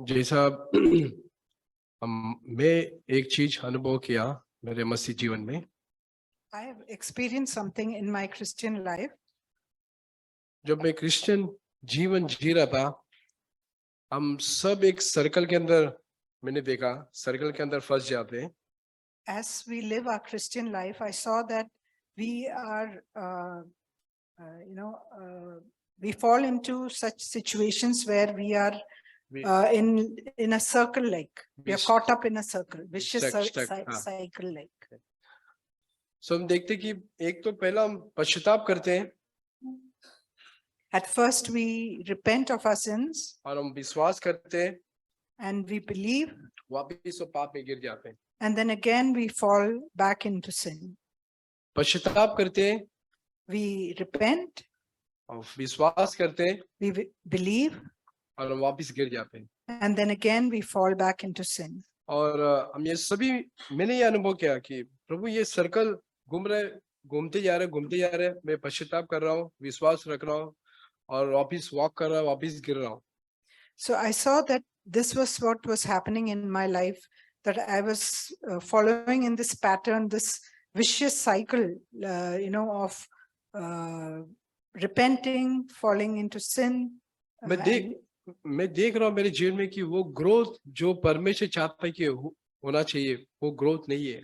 जैसा मैं एक चीज अनुभव किया मेरे मसीह जीवन में, I have experienced something in my Christian life. जब मैं क्रिश्चियन जीवन जी रहा था, हम सब एक सर्कल के अंदर, मैंने देखा सर्कल के अंदर फंस जाते हैं। As we live our Christian life, I saw that we are, we fall into such situations where we are We- in a circle, like we are We caught up in a circle, vicious stuck, हाँ। cycle, like. सो हम देखते कि एक तो पहला हम पश्चाताप करते हैं At first, we repent of our sins और हम विश्वास करते हैं, and we believe, वापिस वो पाप में गिर जाते हैं। and then again we fall back into sin. पश्चाताप करते हैं We repent, और विश्वास करते हैं we believe, और हम वापिस गिर जाते हैं। and then again we fall back into sin. और हम ये सभी, मैंने ये अनुभव किया कि प्रभु ये सर्कल घूमते जा रहे, मैं पश्चाताप कर रहा हूँ, विश्वास रख रहा हूँ और वापिस वॉक कर रहा हूँ, वापिस गिर रहा हूँ। So I saw that this was what was happening in my life, that I was following in this pattern, this vicious cycle, of repenting, falling into sin. मैं देख रहा हूँ मेरे जीवन में कि वो ग्रोथ जो परमेश्वर चाहता है कि होना चाहिए, वो ग्रोथ नहीं है।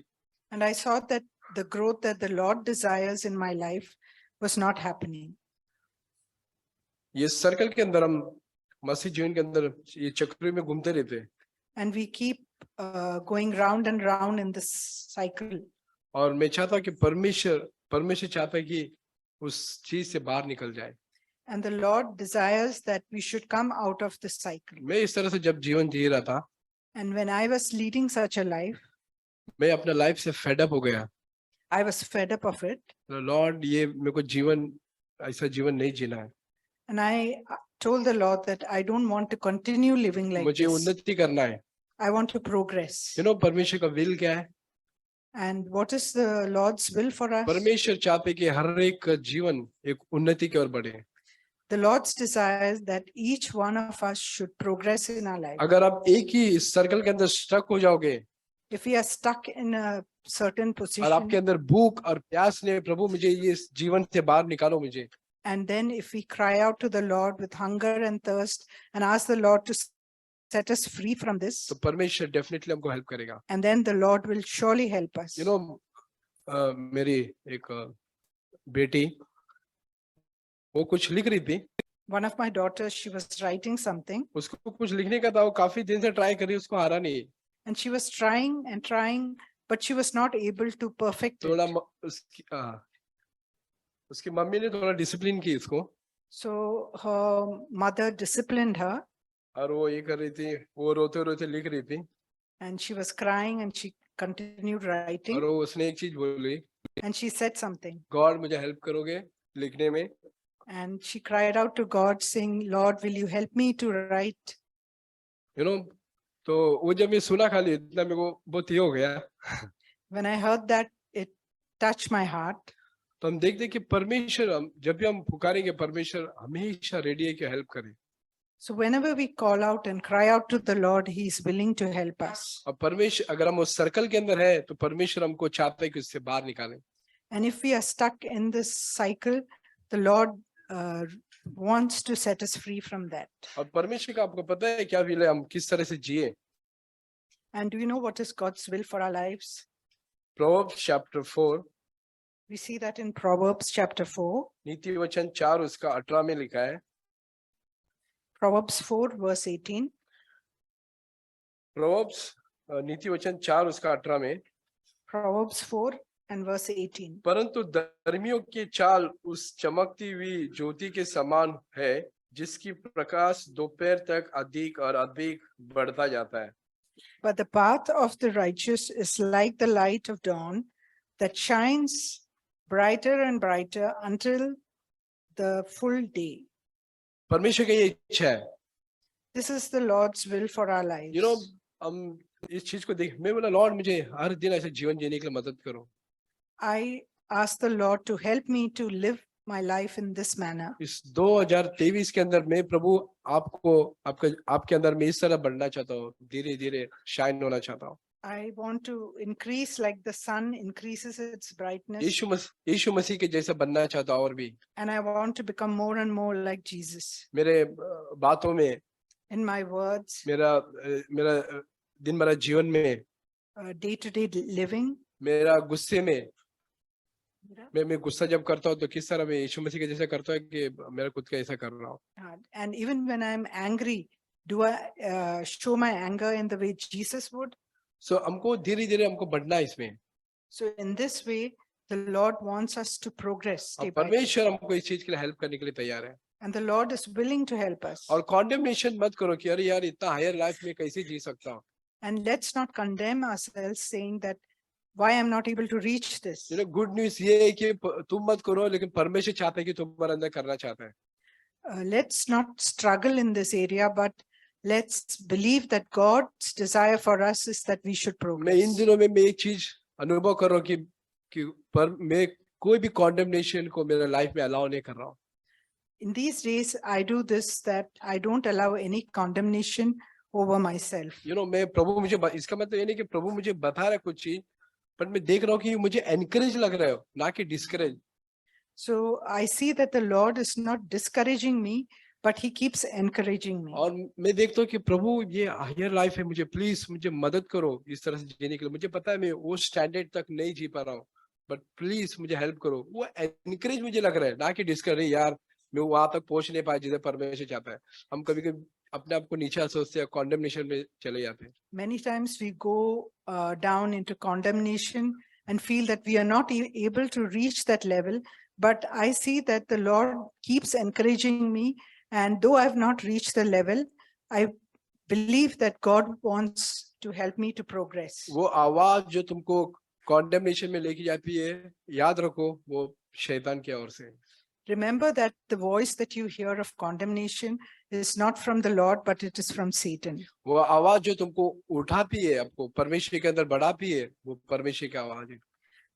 And I saw that the growth that the Lord desires in my life was not happening. ये सर्कल के अंदर, हम मसीह जीवन के अंदर ये चक्र में घूमते रहते हैं। And we keep going round and round in this cycle. और मैं चाहता कि परमेश्वर चाहता है कि उस चीज से बाहर निकल जाए। And the Lord desires that we should come out of this cycle. मैं इस तरह से जब जीवन जी रहा था, And when I was leading such a life, मैं अपने लाइफ से फेड अप हो गया। I was fed up of it. Lord, ये मेरे को ऐसा जीवन नहीं जीना है। And I told the Lord that I don't want to continue living like मुझे this. उन्नति करना है। I want to progress. परमेश्वर का विल क्या है? And what is the Lord's will for us? परमेश्वर चाहते कि हर एक जीवन एक उन्नति की ओर बढ़े। The Lord's desires that each one of us should progress in our life. अगर आप एक ही सर्कल के अंदर स्टक हो जाओगे, If we are stuck in a certain और position, आपके अंदर भूख और प्यास ने, प्रभु मुझे ये जीवन से बाहर निकालो मुझे, and then if we cry out to the Lord with hunger and thirst and ask the Lord to set us free from this, तो परमेश्वर डेफिनेटली हमको हेल्प करेगा। and then the Lord will surely help us. मेरी एक बेटी, वो कुछ लिख रही थी। One of my daughters, she was writing something, उसको कुछ लिखने का था, वो काफी दिन से ट्राई कर रही, उसको हारा नहीं। and she was trying and trying, but she was not able to perfect थोड़ा it. उसकी मम्मी ने थोड़ा डिसिप्लिन की इसको, So her mother disciplined her, और वो ये कर रही थी, वो रोते रोते लिख रही थी, and she was crying and she continued और writing, वो उसने एक चीज बोली, and she said something, God मुझे हेल्प करोगे लिखने में? and she cried out to God saying, Lord, will you help me to write? तो वो जब मैं सुना, खाली इतना मेरे को बहुत ये हो गया। When I heard that, it touched my heart. तो हम देखते कि परमेश्वर, जब भी हम पुकारेंगे, परमेश्वर हमेशा रेडी है कि हेल्प करे। So whenever we call out and cry out to the Lord, He is willing to help us. और परमेश्वर, अगर हम उस सर्कल के अंदर है, तो परमेश्वर हमको चाहता है कि उससे बाहर निकाले। And if we are stuck in this cycle, the Lord wants to set us free from that. और परमेश्वर का आपको पता है क्या विल है, हम किस तरह से जिए? And do you know what is God's will for our lives? Proverbs chapter 4, We see that in Proverbs chapter 4. नीति वचन 4 उसका 18 में लिखा है। Proverbs 4 verse 18. Proverbs नीति वचन 4 उसका 18 में, Proverbs 4 and verse 18. परंतु धर्मियों की चाल उस चमकती हुई ज्योति के समान है, जिसकी प्रकाश दोपहर तक अधिक और अधिक बढ़ता जाता है। But the path of the righteous is like the light of dawn that shines brighter and brighter until the full day. परमेश्वर की ये इच्छा है। This is the Lord's will for our lives. हम इस चीज को देख, मैं बोला, लॉर्ड मुझे हर दिन ऐसे जीवन जीने के लिए मदद करो। I ask the Lord to help me to live my life in this manner. इस 2023 के अंदर मैं प्रभु आपको आपके अंदर मैं इस तरह बढ़ना चाहता हूँ, धीरे धीरे शाइन होना चाहता हूँ। I want to increase like the sun increases its brightness, यीशु मसीह के जैसा बनना चाहता हूँ और भी and I want to become more and more like Jesus. मेरे बातों में, In my words, मेरा दिन भर जीवन में, day-to-day living, मेरा गुस्से में, मैं गुस्सा जब करता हूँ तो किस तरह मैं यीशु मसीह के जैसा करता हूँ कि मेरा खुद का ऐसा कर रहा हूँ। and even when I'm angry, do I show my anger in the way Jesus would? So हमको धीरे धीरे हमको बढ़ना है इसमें। So in this way, the Lord wants us to progress. और Day by day. परमेश्वर हमको इस चीज के लिए हेल्प करने के लिए तैयार है। And the Lord is willing to help us. और कॉन्डेमनेशन मत करो कि अरे यार इतना हायर लाइफ में कैसे जी सकता हूँ। And let's not condemn ourselves saying that why I'm not able to reach this. You know, good news ये है कि तुम मत करो, लेकिन परमेश्वर चाहता है कि तुम्हारे अंदर करना चाहता है। Let's not struggle in this area, but let's believe that God's desire for us is that we should मैं इन progress. दिनों में मैं एक चीज अनुभव कर रहा हूँ कि पर मैं कोई भी कॉन्डेमनेशन को मेरे लाइफ में अलाउ नहीं कर रहा हूँ। In these days, I do this, that I don't allow any condemnation over myself. You know, मैं प्रभु मुझे इसका मतलब ये नहीं कि प्रभु मुझे बता रहा है कुछ चीज, पर मैं देख रहा हूँ कि मुझे एनकरेज लग रहा है, ना कि discourage. So I see that the Lord is not discouraging me, but He keeps encouraging me. और मैं देखता हूँ कि प्रभु ये हायर लाइफ है, मुझे प्लीज मुझे मदद करो इस तरह से जीने के लिए। मुझे पता है मैं वो स्टैंडर्ड तक नहीं जी पा रहा हूँ, बट प्लीज मुझे हेल्प करो। वो एनकरेज मुझे लग रहा है, ना कि डिस्करेज, यार मैं वहां तक पहुंच नहीं पाया जिधर परमेश्वर चाहता है। हम कभी कभी अपने आप को नीचा सोचते हैं, कॉन्डेमनेशन में चले जाते हैं। Many times we go down into condemnation and feel that we are not able to reach that level. But I see that the Lord keeps encouraging me, and though I have not reached the level, I believe that God wants to help me to progress. वो आवाज जो तुमको कॉन्डेमनेशन में लेके जाती है, याद रखो वो शैतान की ओर से। Remember that the voice that you hear of condemnation is not from the Lord, but it is from Satan. वो आवाज जो तुमको उठाती है, आपको परमेश्वर के अंदर बढ़ाती है, वो परमेश्वर की आवाज है।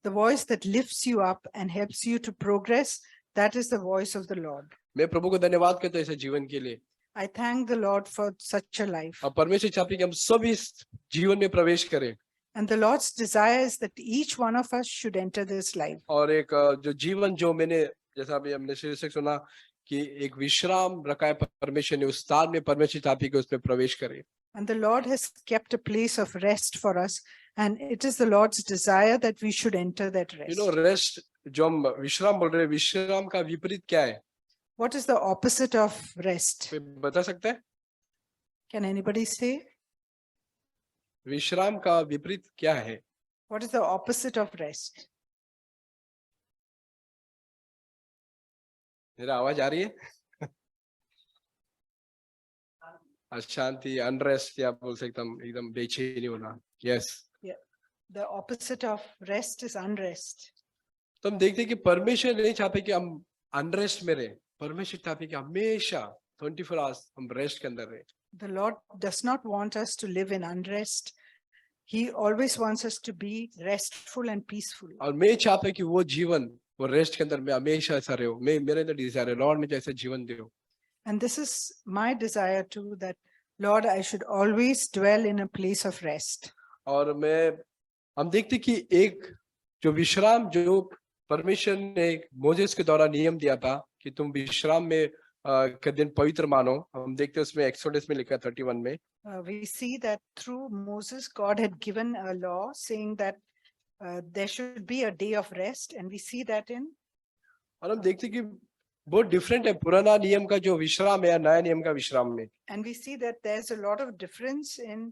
The voice that lifts you up and helps you to progress, that is the voice of the Lord. मैं प्रभु को धन्यवाद करता हूँ ऐसे जीवन के लिए। I thank the Lord for such a life. और परमेश्वर चाहते हैं कि हम सब इस जीवन में प्रवेश करें। And the Lord's desire is that each one of us should enter this life. और एक जो जीवन जो मैंने, जैसा अभी हमने शीर्षक सुना कि एक विश्राम रखा है परमेश्वर ने, उस स्थान में परमेश्वर चाहती है कि उसमें प्रवेश करें। And the Lord has kept a place of rest for us, and it is the Lord's desire that we should enter that rest. You know, rest जो हम विश्राम बोल रहे हैं, विश्राम का विपरीत क्या है? What is the opposite of rest? कोई बता सकता है? Can anybody say? विश्राम का विपरीत क्या है? What is the opposite of rest? मेरा आवाज आ रही है? अशांति, अनरेस्ट, या बोल सकता हूँ एकदम बेचैनी होना। Yes, The opposite of rest is unrest. तो हम देखते हैं कि परमेश्वर नहीं चाहते कि हम अनरेस्ट में रहे। परमेश्वर चाहते हैं कि हमेशा 24 आवर्स हम रेस्ट के अंदर रहे। The Lord does not want us to live in unrest. He always wants us to be restful and peaceful. और मैं चाहता हूँ कि वो जीवन, वो रेस्ट के अंदर मैं हमेशा ऐसा रहो। मैं मेरे अंदर डिजायर है, लॉर्ड मुझे ऐसा जीवन दो। And this is my desire too, that Lord, I should always dwell in a place of rest. और हम देखते कि एक जो विश्राम जो परमेश्वर ने मोसेस के द्वारा नियम दिया था कि तुम विश्राम में के दिन पवित्र मानो, हम देखते हैं उसमें एक्सोडस में लिखा है 31 में। We see that through Moses, God had given a law saying that there should be a day of rest, and we see that in. और हम देखते कि बहुत डिफरेंट है पुराना नियम का जो विश्राम है, नया नियम का विश्राम में। And we see that there's a lot of difference in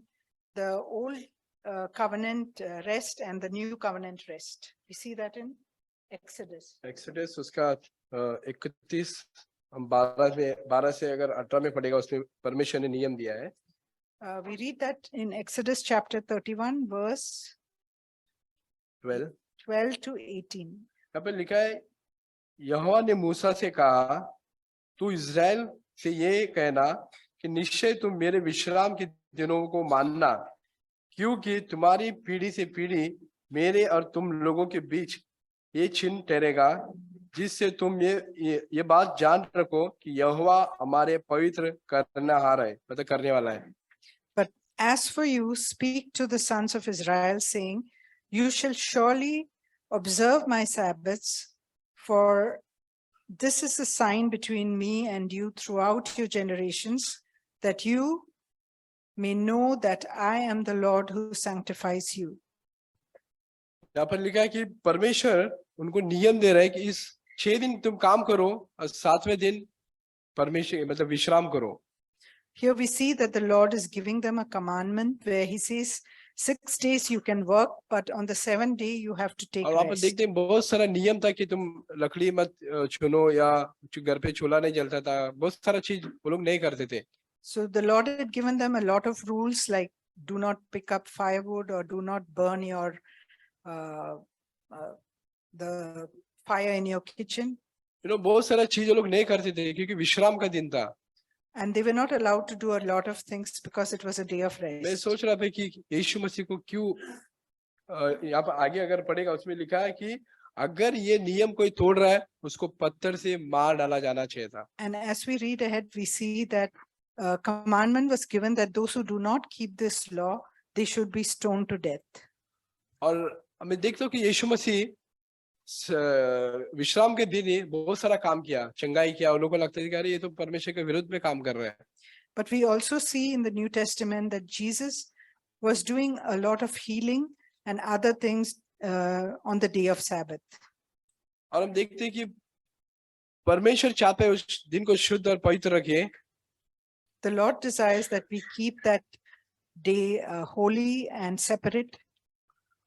the old covenant rest and the new covenant rest. We see that in Exodus. Exodus उसका 31 हम 12 से अगर 18 में पढ़ेगा, उसमें परमेश्वर ने नियम दिया है। We read that in Exodus chapter 31, verse 12 to 18. यहाँ पे लिखा है, यहोवा ने मूसा से कहा, तू इस्राएल से ये कहना कि निश्चय तुम मेरे विश्राम के दिनों को मानना, क्योंकि तुम्हारी पीढ़ी से पीढ़ी मेरे और तुम लोगों के बीच ये चिन्ह ठहरेगा जिससे तुम ये बात जान रखो कि यहोवा हमारे पवित्र करनेहार है, मतलब करने वाला है। But as for you, speak to the sons of Israel, saying, You shall surely observe my Sabbaths, for this is a sign between me and you throughout your generations, that you may know that I am the Lord who sanctifies you. यहाँ पर लिखा है कि परमेश्वर उनको नियम दे रहा है कि इस 6 दिन तुम काम करो और 7वें दिन परमेश्वर मतलब विश्राम करो। Here we see that the Lord is giving them a commandment where he says, 6 days you can work, but on the 7th day you have to take और वहां पर rest. देखते हैं बहुत सारा नियम था कि तुम लकड़ी मत चुनो, या घर पे चूल्हा नहीं जलता था, बहुत सारा चीज वो लोग नहीं करते थे। So the Lord had given them a lot of rules like do not pick up firewood or do not burn your the fire in your kitchen. बहुत सारा चीज वो लोग नहीं करते थे क्योंकि विश्राम का दिन था। And they were not allowed to do a lot of things because it was a day of मैं rest. सोच रहा था कि यीशु मसीह को क्यों यहाँ पर आगे अगर पढ़ेगा उसमें लिखा है कि अगर ये नियम कोई तोड़ रहा है उसको पत्थर से मार डाला जाना चाहिए था। And as we read ahead, we see that commandment was given that those who do not keep this law, they should be stoned to death. और मैं देखता हूँ कि यीशु मसीह विश्राम के दिन ही बहुत सारा काम किया, चंगाई किया, और लोगों को लगता है कि अरे ये तो परमेश्वर के विरुद्ध में काम कर रहा है। But we also see in the New Testament that Jesus was doing a lot of healing and other things on the day of Sabbath. और हम देखते हैं कि परमेश्वर चाहते हैं उस दिन को शुद्ध और पवित्र रखें। The Lord desires that we keep that day holy and separate.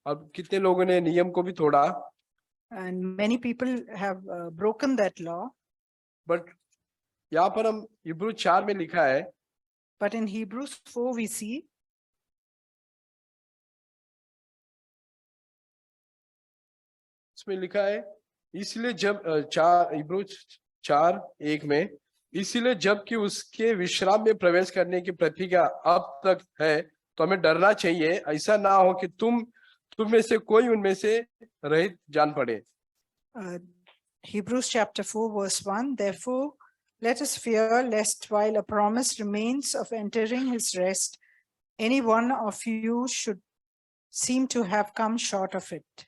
अब कितने लोगों ने नियम को भी तोड़ा, And many people have broken that law. But यहाँ पर हम इब्रू 4 में लिखा है, But in Hebrews 4 we see इसमें लिखा है इसलिए जब इब्रू 4:1 में, इसलिए जबकि उसके विश्राम में प्रवेश करने की प्रतिज्ञा अब तक है तो हमें डरना चाहिए, ऐसा ना हो कि तुम में से कोई उनमें से रहित जान पड़े। Hebrews chapter 4 verse 1, therefore let us fear lest while a promise remains of entering his rest, any one of you should seem to have come short of it.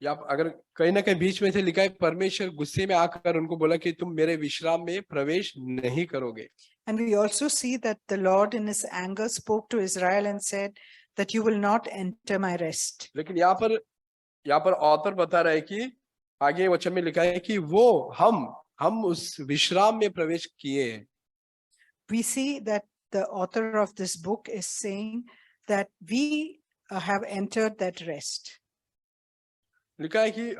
या अगर कहीं ना कहीं बीच में से लिखा है परमेश्वर गुस्से में आकर उनको बोला कि तुम मेरे विश्राम में प्रवेश नहीं करोगे। And we also see that the Lord in his anger spoke to Israel and said that you will not enter my rest. लेकिन यहाँ पर ऑथर बता रहा है कि आगे वचन में लिखा है कि वो हम उस विश्राम में प्रवेश किए हैं। We see that the author of this book is saying that we have entered that rest. लिखा है कि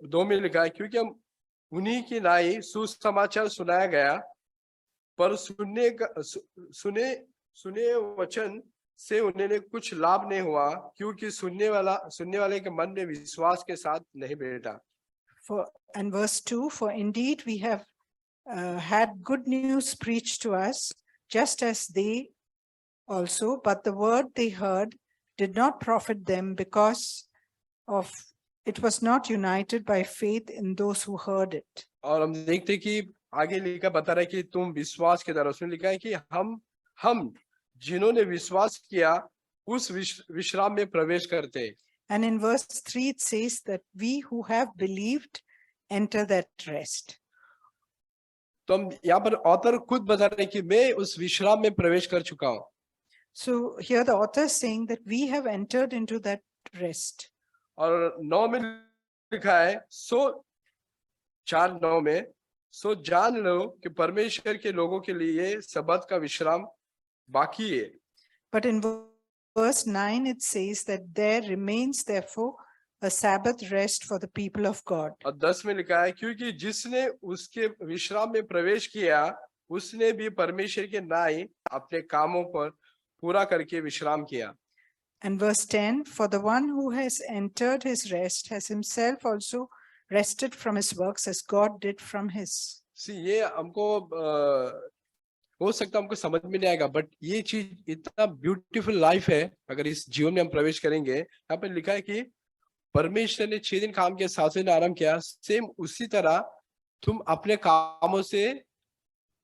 2 में लिखा है क्योंकि हम उन्हीं की नाई सुसमाचार सुनाया गया, पर सुने वचन से उन्हें कुछ लाभ नहीं हुआ क्योंकि सुनने वाले के मन में विश्वास के साथ नहीं बैठा। And verse 2, for indeed we have had good news preached to us, just as they also, but the word they heard did not profit them because of it was not united by faith in those who heard it. और हम देखते कि आगे लिखा बता रहा है कि तुम विश्वास के द्वारा, उसमें लिखा है कि हम जिन्होंने विश्वास किया उस विश्राम में प्रवेश करते। And in verse 3 it says that we who have believed enter that rest. तो हम यहाँ पर ऑथर खुद बता रहे हैं कि मैं उस विश्राम में प्रवेश कर चुका हूँ। So here the author is saying that we have entered into that rest. और 9 में लिखा है 4:9 में, सो जान लो कि परमेश्वर के लोगों के लिए सब्बत का विश्राम बाकी है। But in verse 9 it says that there remains therefore a Sabbath rest for the people of God. और 10 में लिखा है क्योंकि जिसने उसके विश्राम में प्रवेश किया उसने भी परमेश्वर के नाई अपने कामों पर पूरा करके विश्राम किया। And verse 10, for the one who has entered his rest has himself also rested from his works as God did from his. See, ये हमको हो सकता है हमको समझ में नहीं आएगा, बट ये चीज इतना ब्यूटीफुल लाइफ है अगर इस जीवन में हम प्रवेश करेंगे। यहाँ पे लिखा है कि परमेश्वर ने 6 दिन काम किया, 7वें दिन आराम किया, सेम उसी तरह तुम अपने कामों से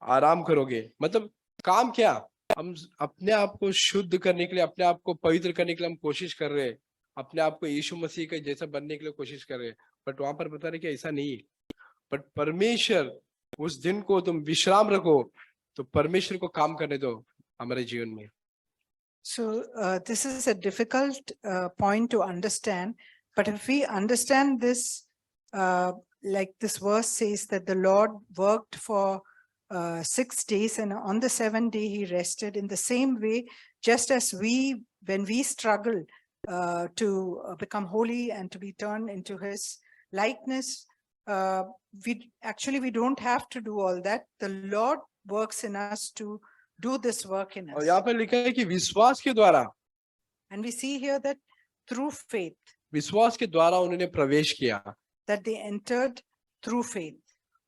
आराम करोगे। मतलब काम क्या, हम अपने आप को शुद्ध करने के लिए, अपने आप को पवित्र करने के लिए हम कोशिश कर रहे हैं, अपने आप को यीशु मसीह के जैसा बनने के लिए कोशिश कर रहे हैं, बट वहां पर बता रहे कि ऐसा नहीं है। बट परमेश्वर उस दिन को तुम विश्राम रखो, तो परमेश्वर को काम करने दो हमारे जीवन में। So this is a difficult point to understand, but if we understand this, like this verse says that the Lord worked for 6 days and on the 7th day he rested. In the same way, just as we, when we struggle to become holy and to be turned into his likeness, we don't have to do all that. The Lord works in us to do this work in और us. यहाँ पर लिखा है कि विश्वास के द्वारा, And we see here that through faith, विश्वास के द्वारा उन्होंने प्रवेश किया। that they entered through faith.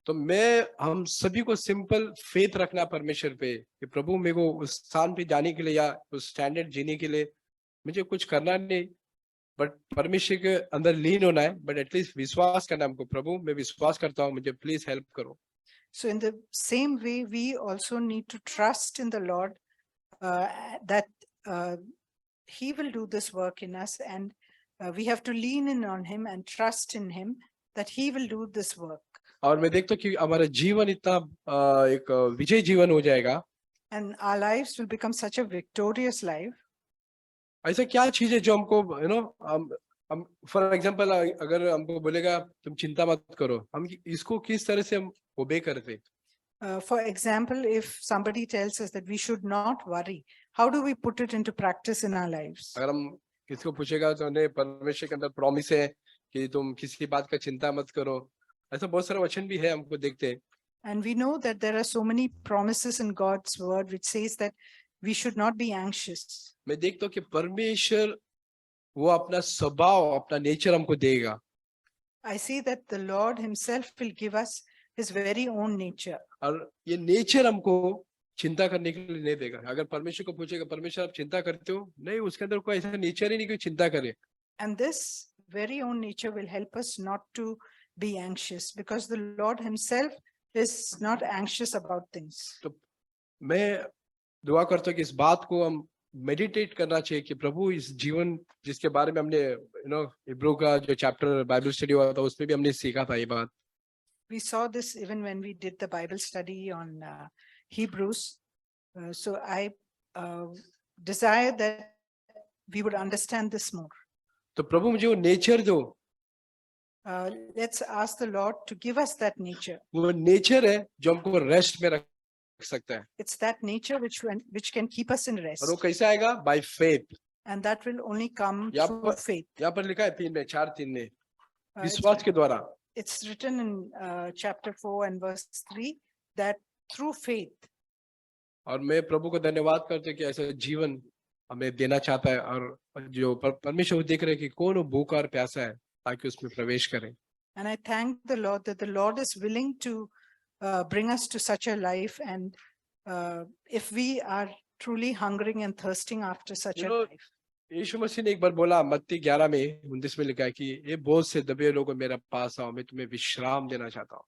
तो मैं हम सभी को सिंपल फेथ रखना परमेश्वर पे कि प्रभु मेरे को उस स्थान पे जाने के लिए या उस स्टैंडर्ड जीने के लिए मुझे कुछ करना नहीं, बट परमेश्वर के अंदर लीन होना है, बट एटलीस्ट विश्वास करना हमको, प्रभु मैं विश्वास करता हूँ, मुझे प्लीज हेल्प करो। So in the same way, we also need to trust in the Lord that he will do this work in us, and we have to lean in on him and trust in him that he will do this work. और मैं देखता हूँ कि हमारा जीवन इतना एक विजय जीवन हो जाएगा। And our lives will become such a victorious life. ऐसा क्या चीज है जो हमको हम फॉर एग्जांपल अगर हमको बोलेगा तुम चिंता मत करो, हम इसको किस तरह से हम ओबे करते? For example, if somebody tells us that we should not worry, how do we put it into practice in our lives? अगर हम किसको पूछेगा तो उन्हें परमेश्वर के अंदर प्रॉमिस है कि तुम किसी बात का चिंता मत करो, ऐसा बहुत सारा वचन भी है हमको देखते हैं। And we know that there are so many promises in God's word which says that we should not be anxious. मैं देखता हूँ कि परमेश्वर वो अपना स्वभाव, अपना नेचर हमको देगा। I see that the Lord himself will give us his very own nature. और ये नेचर हमको चिंता करने के लिए नहीं देगा। अगर परमेश्वर को पूछेगा परमेश्वर आप चिंता करते हो, नहीं, उसके अंदर कोई ऐसा नेचर ही नहीं कि चिंता करे। And this very own nature will help us not to be anxious, because the Lord himself is not anxious about things. तो मैं दुआ करता हूँ कि इस बात को हम मेडिटेट करना चाहिए कि प्रभु इस जीवन जिसके बारे में हमने इब्रू का जो चैप्टर बाइबल स्टडी हुआ था उसमें भी हमने सीखा था ये बात। We saw this even when we did the Bible study on Hebrews. So I desire that we would understand this more. तो प्रभु मुझे वो नेचर दो। Let's ask the Lord to give us that nature. वो nature है जो हमको rest में रख सकता है। It's that nature which can keep us in rest. और वो कैसे आएगा? By faith. And that will only come through faith. यहाँ पर लिखा है 4:3 में, विश्वास के द्वारा। It's written in chapter 4 and verse 3 that through faith. और मैं प्रभु को धन्यवाद करते कि ऐसा जीवन हमें देना चाहता है, और जो परमेश्वर देख रहे हैं कि कौन भूखा और प्यासा है ताकि उसमें प्रवेश करें। And I thank the Lord that the Lord is willing to bring us to such a life, and if we are truly hungering and thirsting after such a life. यीशु मसीह ने एक बार बोला, मत्ती 11:29 में लिखा है कि ये बोझ से दबे लोगों मेरे पास आओ, मैं तुम्हें विश्राम देना चाहता हूँ।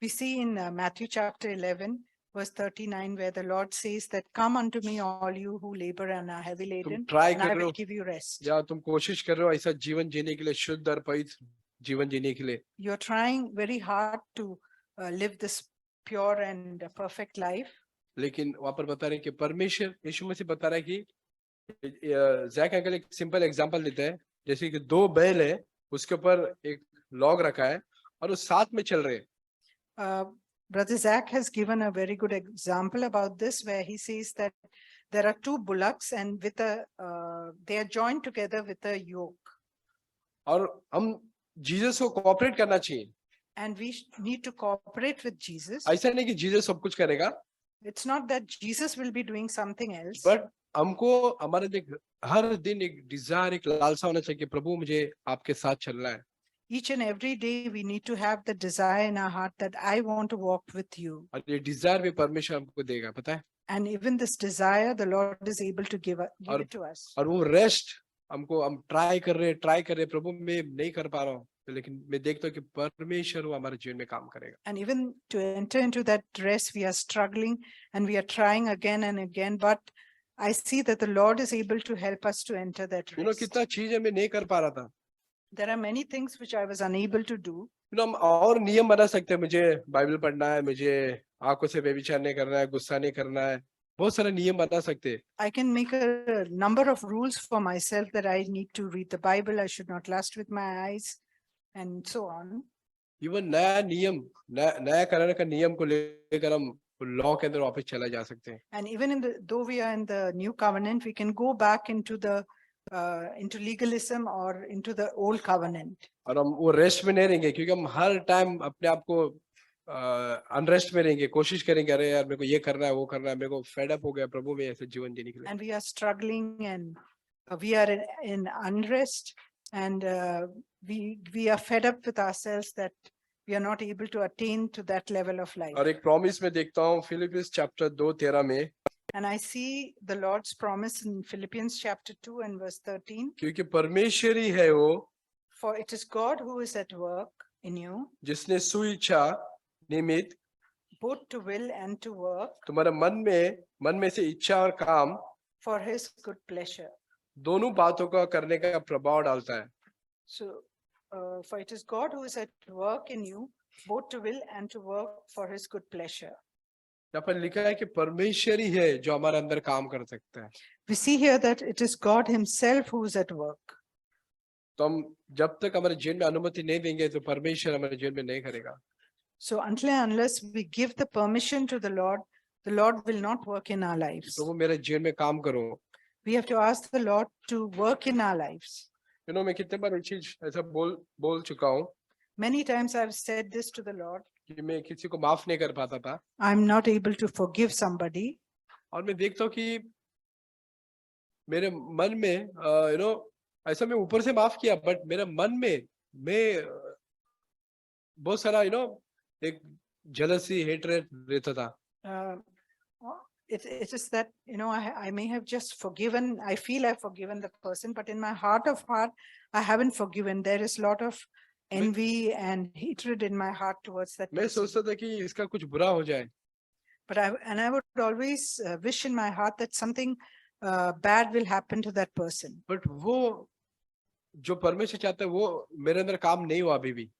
We see in Matthew chapter 11 verse 39 where the Lord says that come unto me all you who labor and are heavy laden, and I will give you rest. या तुम कोशिश कर रहे हो ऐसा जीवन जीने के लिए, शुद्ध और पवित्र जीवन जीने के लिए। You're trying very hard to live this pure and perfect life. लेकिन वहां पर बता रहे हैं कि परमेश्वर, यीशु मसीह बता रहा है कि जैक अंकल एक सिंपल एग्जांपल देते हैं, जैसे कि 2 बैल है, उसके ऊपर एक लॉग रखा है और वो साथ में चल रहे हैं। Brother Zach has given a very good example about this, where he says that there are 2 bullocks and with they are joined together with a yoke. और हम जीसस को कोऑपरेट करना चाहिए। And we need to cooperate with Jesus. ऐसा नहीं कि Jesus सब कुछ करेगा। It's not that Jesus will be doing something else. But हमको हमारे हर दिन एक डिजायर, एक लालसा होना चाहिए कि प्रभु मुझे आपके साथ चलना है। Each and every day we need to have the desire in our heart that I want to walk with you. और ये डिजायर भी परमेश्वर हमको देगा, पता है? And even this desire, the Lord is able to give it to us. और वो रेस्ट हम ट्राई कर रहे हैं प्रभु मैं नहीं कर पा रहा हूँ, लेकिन मैं देखता हूँ कि परमेश्वर वो हमारे जीवन में काम करेगा. And even to enter into that rest, we are struggling and we are trying again and again. But I see that the Lord is able to help us to enter that rest. कितना चीज है मैं नहीं कर पा रहा था. There are many things which I was unable to do. हम और नियम बना सकते हैं, मुझे बाइबल पढ़ना है, मुझे आंखों से व्यभिचार नहीं करना है, गुस्सा नहीं करना है, बहुत सारे नियम बना सकते हैं. I can make a number of rules for myself that I need to read the Bible. I should not lust with my eyes and so on. Even नया नियम, नया कराने का नियम को लेकर हम लॉ के अंदर वापस चला जा सकते हैं. And even though we are in the new covenant, we can go back into into legalism or into the old covenant. और हम वो रेस्ट में नहीं रहेंगे, क्योंकि हम हर टाइम अपने आप को अनरेस्ट में रहेंगे, कोशिश करेंगे अरे यार मेरे को ये करना है, वो करना है, मेरे को फेड अप हो गया प्रभु में ऐसे जीवन जीने के लिए. And we are struggling and we are in unrest and we are fed up with ourselves that we are not able to attain to that level of life. और एक प्रॉमिस में देखता हूँ फिलिपियंस चैप्टर 2:13 में, And I see the Lord's promise in Philippians chapter 2 and verse 13. क्योंकि परमेश्वर ही है वो For it is God who is at work in you, जिसने सुइच्छा निमित्त both to will and to work तुम्हारे मन में से इच्छा और काम for his good pleasure. दोनों बातों का करने का प्रभाव डालता है. So, for it is God who is at work in you, both to will and to work for his good pleasure. यहाँ पर लिखा है कि परमेश्वर ही है जो हमारे अंदर काम कर सकता है. We see here that it is God himself who is at work. तो हम जब तक हमारे जीवन में अनुमति नहीं देंगे तो परमेश्वर हमारे जीवन में नहीं करेगा. So until and unless we give the permission to the Lord will not work in our lives. प्रभु मेरे जीवन में काम करो. We have to ask the Lord to work in our lives. मैं कितने बार एक चीज ऐसा बोल चुका हूँ Many times I've said this to the Lord. कि मैं किसी को माफ नहीं कर पाता था. I'm not able to forgive somebody. और मैं देखता हूँ कि मेरे मन में ऐसा मैं ऊपर से माफ किया, बट मेरे मन में मैं बहुत सारा एक jealousy, hatred रहता था. It is that I may have just forgiven. I feel I've forgiven the person, but in my heart of heart, I haven't forgiven. There is a lot of envy and hatred in my heart towards that मैं person. सोचता था कि इसका कुछ बुरा हो जाए. But I would always wish in my heart that something bad will happen to that person. But वो जो परमेश्वर चाहता है वो मेरे अंदर काम नहीं हुआ अभी भी.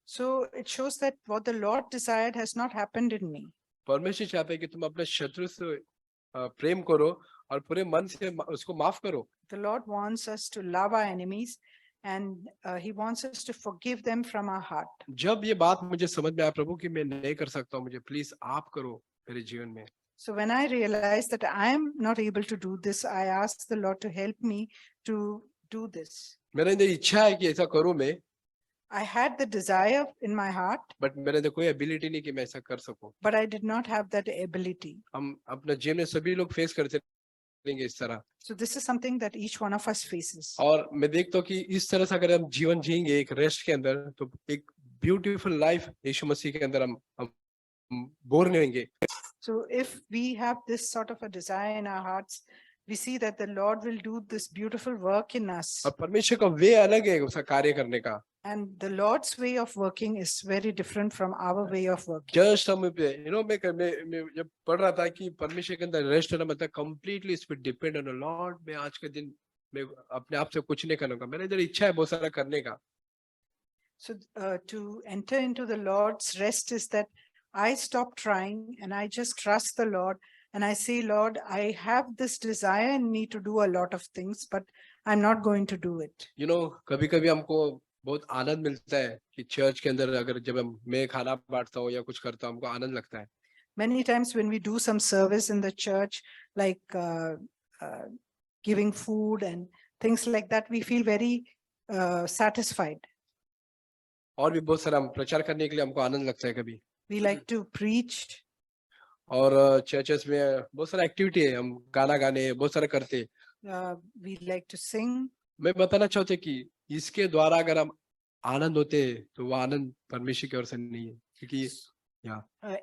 So it shows that what the Lord desired has not happened in me. परमेश्वर चाहता है कि तुम अपने शत्रु से प्रेम करो और पूरे मन से उसको माफ करो. The Lord wants us to love our enemies and he wants us to forgive them from our heart. जब ये बात मुझे समझ में आया प्रभु कि मैं नहीं कर सकता हूँ, मुझे प्लीज आप करो मेरे जीवन में. So when I realized that I am not able to do this, I asked the Lord to help me to do this. मेरे अंदर इच्छा है कि ऐसा करूं मैं. I had the desire in my heart, but मेरे अंदर कोई एबिलिटी नहीं कि मैं ऐसा कर सकूं. but I did not have that ability. हम अपने जीवन में सभी लोग फेस करते रहेंगे इस तरह. So this is something that each one of us faces. और मैं देखता हूँ कि इस तरह से अगर हम जीवन जिएंगे एक रेस्ट के अंदर, तो एक ब्यूटीफुल लाइफ यीशु मसीह के अंदर हम बोर नहीं होंगे. So if we have this sort of a desire in our hearts, we see that the Lord will do this beautiful work in us. और परमेश्वर का वे अलग है उसका कार्य करने का. And the Lord's way of working is very different from our way of working. Just हम मैं जब पढ़ रहा था कि परमेश्वर के अंदर रेस्ट होना मतलब कंप्लीटली इस पे डिपेंड ऑन द लॉर्ड. मैं आज के दिन मैं अपने आप से कुछ नहीं करूंगा, मेरे अंदर इच्छा है बहुत सारा करने का. So to enter into the Lord's rest is that I stop trying and I just trust the Lord and I say, Lord, I have this desire in me to do a lot of things, but I'm not going to do it. कभी-कभी हमको बहुत आनंद मिलता है कि church के अंदर अगर जब मैं खाना बांटता हूँ या कुछ करता हूँ, हमको आनंद लगता है. Many times when we do some service in the church, like giving food and things like that, we feel very satisfied. और भी बहुत सारा हम प्रचार करने के लिए हमको आनंद लगता है कभी. We like to preach. और चर्चेस में बहुत सारा एक्टिविटी है, हम गाना गाने बहुत सारा करते हैं. We like to sing. मैं बताना चाहते कि इसके द्वारा अगर हम आनंद होते तो वो आनंद परमेश्वर की ओर से नहीं है, क्योंकि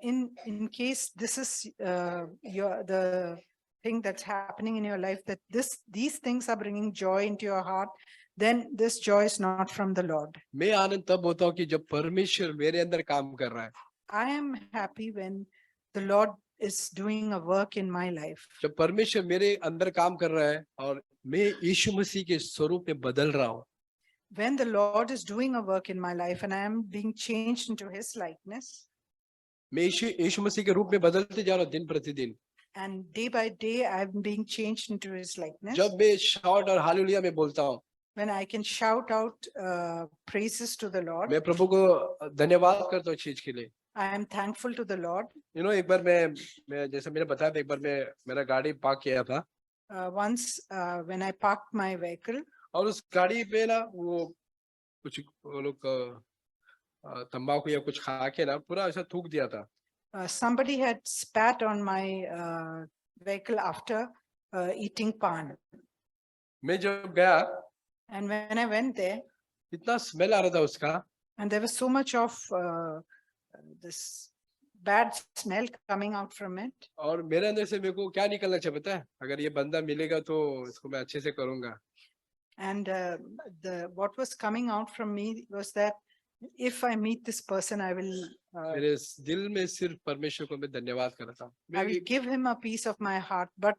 In case this is the thing that's happening in your life, that these things are bringing joy into your heart, then this joy is not from the Lord. मैं आनंद तब होता हूँ कि जब परमेश्वर मेरे अंदर काम कर रहा है, I am happy when the Lord is doing a work in my life. जब परमेश्वर मेरे अंदर काम कर रहा है और मैं यीशु मसीह के स्वरूप में बदल रहा हूँ, When the Lord is doing a work in my life and I am being changed into his likeness, मैं यीशु मसीह के रूप में बदलते जा रहा हूँ दिन प्रतिदिन। and day by day I am being changed into his likeness. जब मैं शॉट और हालेलुया में बोलता हूँ, When I can shout out praises to the Lord, मैं प्रभु को धन्यवाद करता हूँ इस चीज के लिए। I am thankful to the Lord. एक बार मैं जैसे मैंने बताया था, एक बार मैं मेरा गाड़ी पार्क किया था Once when I parked my vehicle, और उस गाड़ी पे ना वो लोग तंबाकू या कुछ खा के ना पूरा ऐसा थूक दिया था। somebody had spat on my vehicle after eating pan. मैं जब गया, And when I went there, इतना स्मेल आ रहा था उसका, and there was so much of this bad smell coming out from it. और मेरे अंदर से मेरे को क्या निकलना चाहिए पता है? अगर ये बंदा मिलेगा तो इसको मैं अच्छे से करूंगा। And what was coming out from me was that if I meet this person, I will मेरे दिल में सिर्फ परमेश्वर को मैं धन्यवाद कर रहा था। I will give him a piece of my heart, but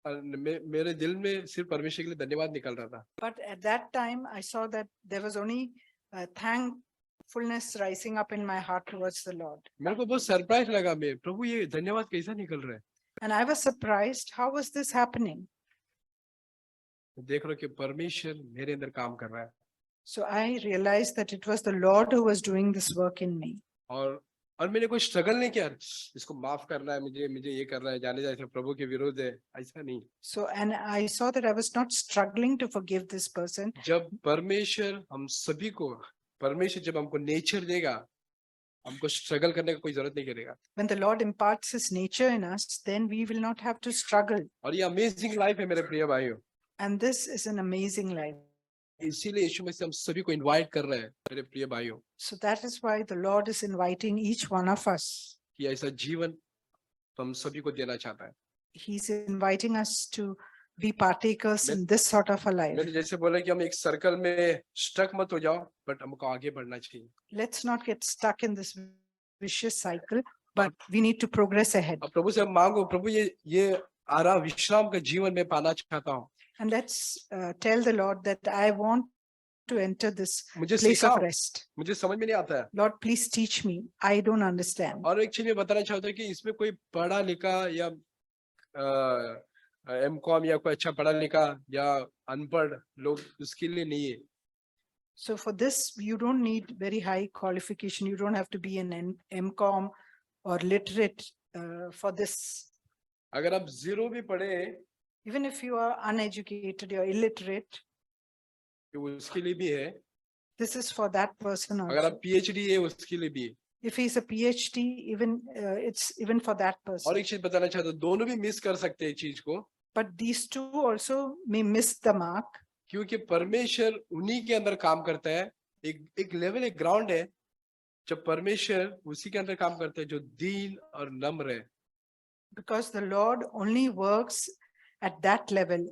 मेरे दिल में सिर्फ परमेश्वर के लिए धन्यवाद निकल रहा था। But at that time, I saw that there was only thankfulness rising up in my heart towards the Lord. मेरे को बहुत सरप्राइज लगा, मैं प्रभु ये धन्यवाद कैसा निकल रहा है? And I was surprised, how was this happening? देख रहा हूं कि परमेश्वर मेरे अंदर काम कर रहा है। So I realized that it was the Lord who was doing this work in me. और मैंने कोई स्ट्रगल नहीं किया, इसको माफ करना है, मुझे ये करना है, जाने जाए प्रभु के विरोध है, ऐसा नहीं। So and I saw that I was not struggling to forgive this person. जब परमेश्वर हम सभी को, परमेश्वर जब हमको नेचर देगा, हमको स्ट्रगल करने का कोई जरूरत नहीं करेगा। When the Lord imparts his nature in us, then we will not have to struggle. और ये अमेजिंग लाइफ है मेरे प्रिय भाइयों। And this is an amazing life. इसीलिए यीशु मसीह हम सभी को इनवाइट कर रहे हैं मेरे प्रिय भाइयों। So that is why the Lord is inviting each one of us. कि ऐसा जीवन तो हम सभी को देना चाहता है। He's inviting us to be partakers in this sort of a life. मैंने जैसे बोला कि हम एक सर्कल में स्टक मत हो जाओ, बट हमको आगे बढ़ना चाहिए। Let's not get stuck in this vicious cycle, but we need to progress ahead. अब प्रभु से हम मांगो, प्रभु ये आराम विश्राम का जीवन में पाना चाहता हूँ। And let's tell the Lord that I want to enter this मुझे place of सिखाओ, rest. मुझे समझ में नहीं आता है। Lord, please teach me. I don't understand. और एक चीज मैं बताना चाहता हूँ कि इसमें कोई पढ़ा लिखा या एमकॉम या कोई अच्छा पढ़ा लिखा या अनपढ़ लोग उसके लिए नहीं है। So for this, you don't need very high qualification. You don't have to be an MCOM or literate for this. अगर आप जीरो भी पढ़े, Even if you are uneducated, you're illiterate, तो उसके लिए भी है। this is for that person अगर also. आप PhD है, उसके लिए भी है। If he's a PhD, even it's even for that और person. एक चीज बताना चाहता हूँ, दोनों भी मिस कर सकते हैं चीज को, But these two also may miss the mark. क्योंकि परमेश्वर उन्हीं के अंदर काम करता है। एक लेवल, एक ग्राउंड है जब परमेश्वर उसी के अंदर काम करता है जो दीन और नम्र है। Because the Lord only works at that level,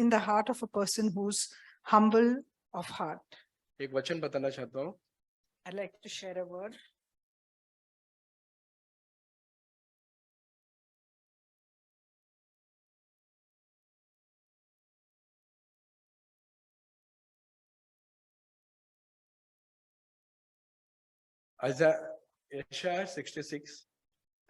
in the heart of a person who's humble of heart. एक वचन बताना चाहता हूँ। I'd like to share a word. Isaiah 66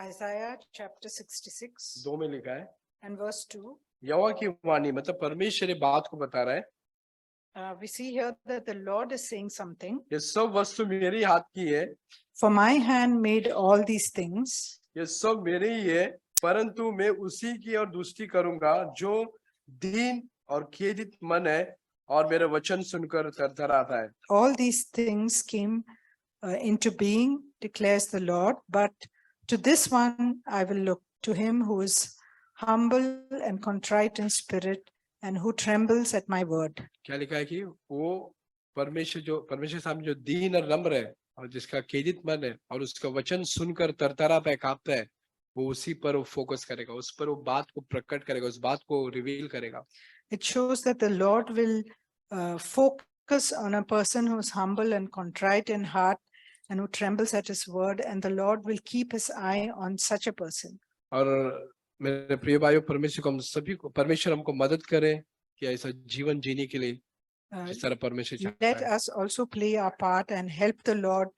Isaiah chapter 66 2 में लिखा है, and verse 2. यहोवा की वाणी, मतलब परमेश्वर ये बात को बता रहा है, We see here that the Lord is saying something. ये सब वस्तु मेरी हाथ की है, For my hand made all these things. ये सब मेरे ही है, परंतु मैं उसी की और दुष्टि करूंगा जो दीन और खेदित मन है और मेरे वचन सुनकर थरथराता है। All these things came into being, declares the Lord, but to this one I will look, to him who is humble and contrite in spirit and who trembles at my word. क्या लिखा है कि वो परमेश्वर सामने जो दीन और नम्र है और जिसका खेदित मन है और उसका वचन सुनकर तरतराता है, कांपता है, वो उसी पर वो फोकस करेगा, उस पर वो बात को प्रकट करेगा, उस बात को रिवील करेगा। It shows that the Lord will focus on a person who's humble and contrite in heart and who trembles at his word, and the Lord will keep his eye on such a person. और मेरे प्रिय भाइयों, परमेश्वर को हम सभी को, परमेश्वर हमको मदद करे कि ऐसा जीवन जीने के लिए जिस तरह परमेश्वर चाहता Let है। us also play our part and help the Lord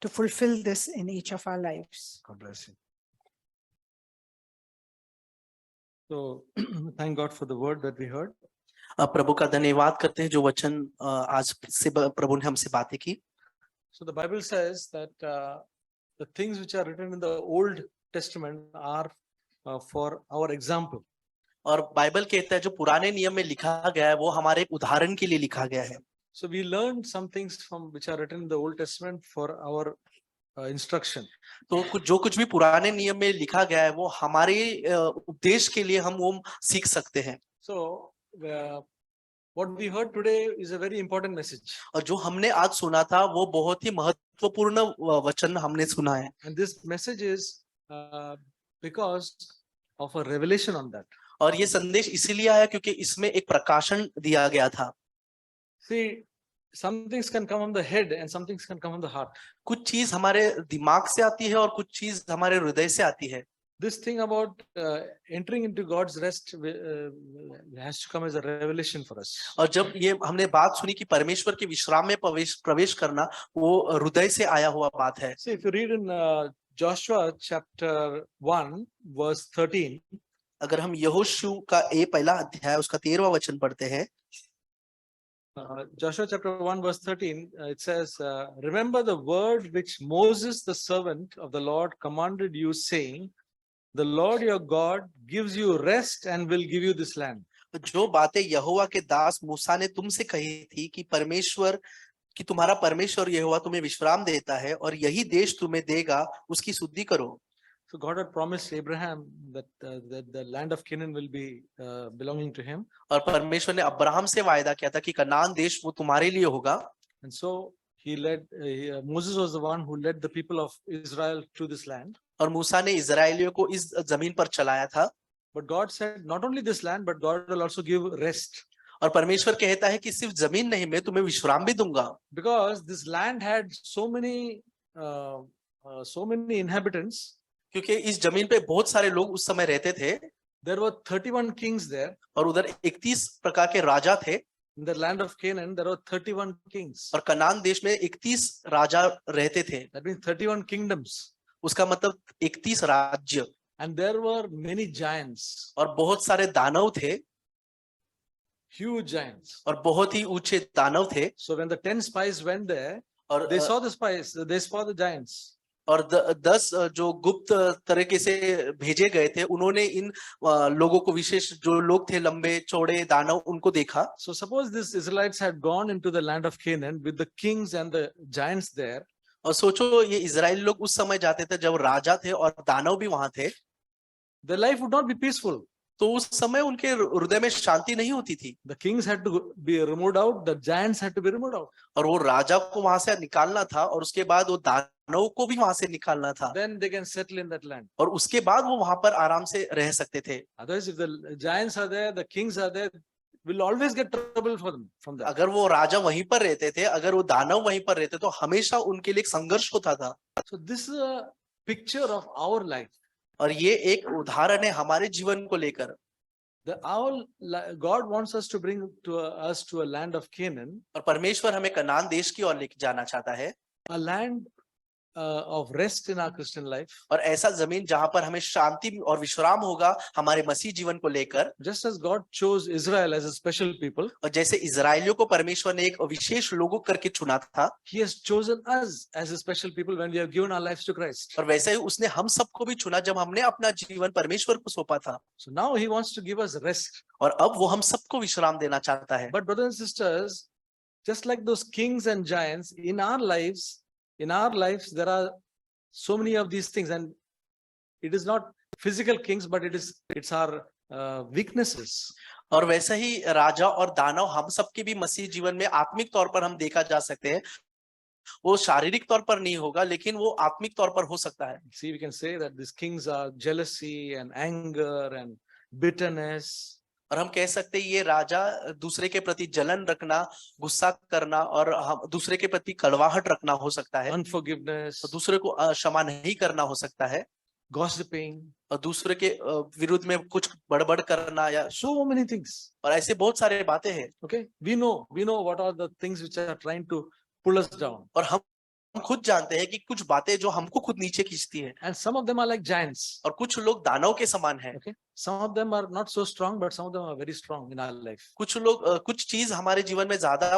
to fulfill this in each of our lives. God bless you. So thank God for the word that we heard. प्रभु का धन्यवाद करते हैं जो वचन आज से प्रभु ने हमसे बातें की। So the Bible says that the things which are written in the Old Testament are for our example. और बाइबल कहता है जो पुराने नियम में लिखा गया है वो हमारे एक उदाहरण के लिए लिखा गया है। So we learned some things from which are written in the Old Testament for our instruction. तो जो कुछ भी पुराने नियम में लिखा गया है वो हमारे उपदेश के लिए हम वो सीख सकते हैं। So what we heard today is a very important message. और जो हमने आज सुना था वो बहुत ही महत्वपूर्ण वचन हमने सुना है। And this message is because of a revelation on that. और ये संदेश इसीलिए आया क्योंकि इसमें एक प्रकाशन दिया गया था। See, some things can come from the head and some things can come from the heart. कुछ चीज हमारे दिमाग से आती है और कुछ चीज हमारे हृदय से आती है। This thing about entering into God's rest has to come as a revelation for us. और जब ये हमने बात सुनी कि परमेश्वर के विश्राम में प्रवेश करना वो हृदय से आया हुआ बात है। See, if you read in Joshua chapter 1 verse 13, अगर हम यहोशू का पहला अध्याय उसका 13वां वचन पढ़ते हैं, Joshua chapter 1 verse 13, it says, remember the word which Moses the servant of the Lord commanded you, saying, the Lord your God gives you rest and will give you this land. जो बातें यहोवा के दास मूसा ने तुमसे कही थी कि परमेश्वर कि तुम्हारा परमेश्वर यहोवा तुम्हें विश्राम देता है और यही देश तुम्हें देगा, उसकी शुद्धि करो। So God had promised Abraham that the land of Canaan will be belonging to him. और परमेश्वर ने अब्राहम से वायदा किया था कि कनान देश वो तुम्हारे लिए होगा। And so he led, Moses was the one who led the people of Israel to this land. और मूसा ने इजराइलियों को इस जमीन पर चलाया था। But God said, not only this land, but God will also give rest. और परमेश्वर कहता है कि सिर्फ जमीन नहीं, मैं तुम्हें विश्राम भी दूंगा। Because this land had so many inhabitants. क्योंकि इस जमीन पे बहुत सारे लोग उस समय रहते थे। There were 31 kings there. और उधर 31 प्रकार के राजा थे। In the land of Canaan, there were 31 kings. और कनान देश में 31 राजा रहते थे। That means 31 kingdoms. उसका मतलब 31 राज्य। And there were many giants. और बहुत सारे दानव थे। Huge giants. और बहुत ही ऊंचे दानव थे। So when the 10 spies went there, और they saw the spies, they saw the giants. और 10 जो गुप्त तरीके से भेजे गए थे, उन्होंने इन लोगों को, विशेष जो लोग थे लंबे चौड़े दानव, उनको देखा। So suppose these Israelites had gone into the land of Canaan with the kings and the giants there. और सोचो ये इजराइल लोग उस समय जाते थे जब राजा थे और दानव भी वहां थे। Their life would not be peaceful. तो उस समय उनके हृदय में शांति नहीं होती थी। The kings had to be removed out, the giants had to be removed out. और वो राजा को वहां से निकालना था और उसके बाद वो दानव को भी वहां से निकालना था। Then they can settle in that land. और उसके बाद वो वहां पर आराम से रह सकते थे। Otherwise, if the giants are there, the kings are there, will always get trouble for them from that. अगर वो राजा वहीं पर रहते थे, अगर वो दानव वहीं पर रहते, तो हमेशा उनके लिए एक संघर्ष होता था। So this is a picture of our life. और ये एक उदाहरण है हमारे जीवन को लेकर। God wants us to bring us to a land of Canaan. और परमेश्वर हमें कनान देश की ओर लेके जाना चाहता है। A land of rest in our Christian life. और ऐसा जमीन जहां पर हमें शांति और विश्राम होगा हमारे मसीह जीवन को लेकर। Just as God chose Israel as a special people. और जैसे इजराइलियों को परमेश्वर ने एक विशेष लोगों करके चुना था। He has chosen us as a special people when we have given our lives to Christ. और वैसे ही उसने हम सबको भी चुना जब हमने अपना जीवन परमेश्वर को सौंपा था। So now he wants to give us rest. और अब वो हम सबको विश्राम देना चाहता है। But brothers and sisters, just like those kings and giants, in our lives, there are so many of these things, and it is not physical kings, but it's our weaknesses. और वैसे ही राजा और दानव हम सबके भी मसीह जीवन में आत्मिक तौर पर हम देखा जा सकते हैं। वो शारीरिक तौर पर नहीं होगा, लेकिन वो आत्मिक तौर पर हो सकता है। See, we can say that these kings are jealousy and anger and bitterness. और हम कह सकते हैं ये राजा दूसरे के प्रति जलन रखना, गुस्सा करना और हम दूसरे के प्रति कड़वाहट रखना हो सकता है। Unforgiveness, तो दूसरे को क्षमा नहीं करना हो सकता है, gossiping, और दूसरे के विरुद्ध में कुछ बड़बड़ करना, या so many things. और ऐसे बहुत सारे बातें हैं। Okay, we know what are the things which are trying to pull us down. और हम खुद जानते हैं कि कुछ बातें जो हमको खुद नीचे खींचती है, And some of them are like giants. और कुछ लोग दानव के समान है। Okay, some of them are not so strong, but some of them are very strong in our life. कुछ लोग कुछ चीज हमारे जीवन में ज्यादा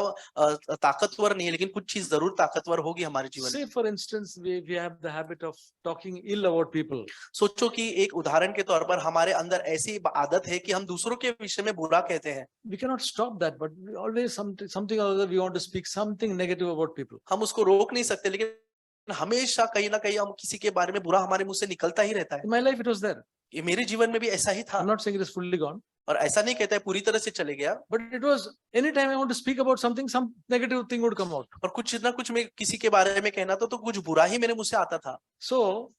ताकतवर नहीं है, लेकिन कुछ चीज जरूर ताकतवर होगी हमारे जीवन Say में। for instance, we have the habit of talking ill about people. सोचो कि एक उदाहरण के तौर पर हमारे अंदर ऐसी आदत है कि हम दूसरों के विषय में बुरा कहते हैं। We cannot stop that, but we always something or other we want to speak something negative about people. हम उसको रोक नहीं सकते, लेकिन हमेशा कहीं ना कहीं हम किसी के बारे में बुरा हमारे मुंह से निकलता ही रहता है। In my life, it was there. ये मेरे जीवन में भी ऐसा ही था, I'm not saying it is fully gone, और ऐसा नहीं कहता है पूरी तरह से चले गया, but it was anytime I want to speak about something, some negative thing would come out. और कुछ ना कुछ मैं किसी के बारे में कहना तो कुछ बुरा ही मेरे मुंह से आता था। So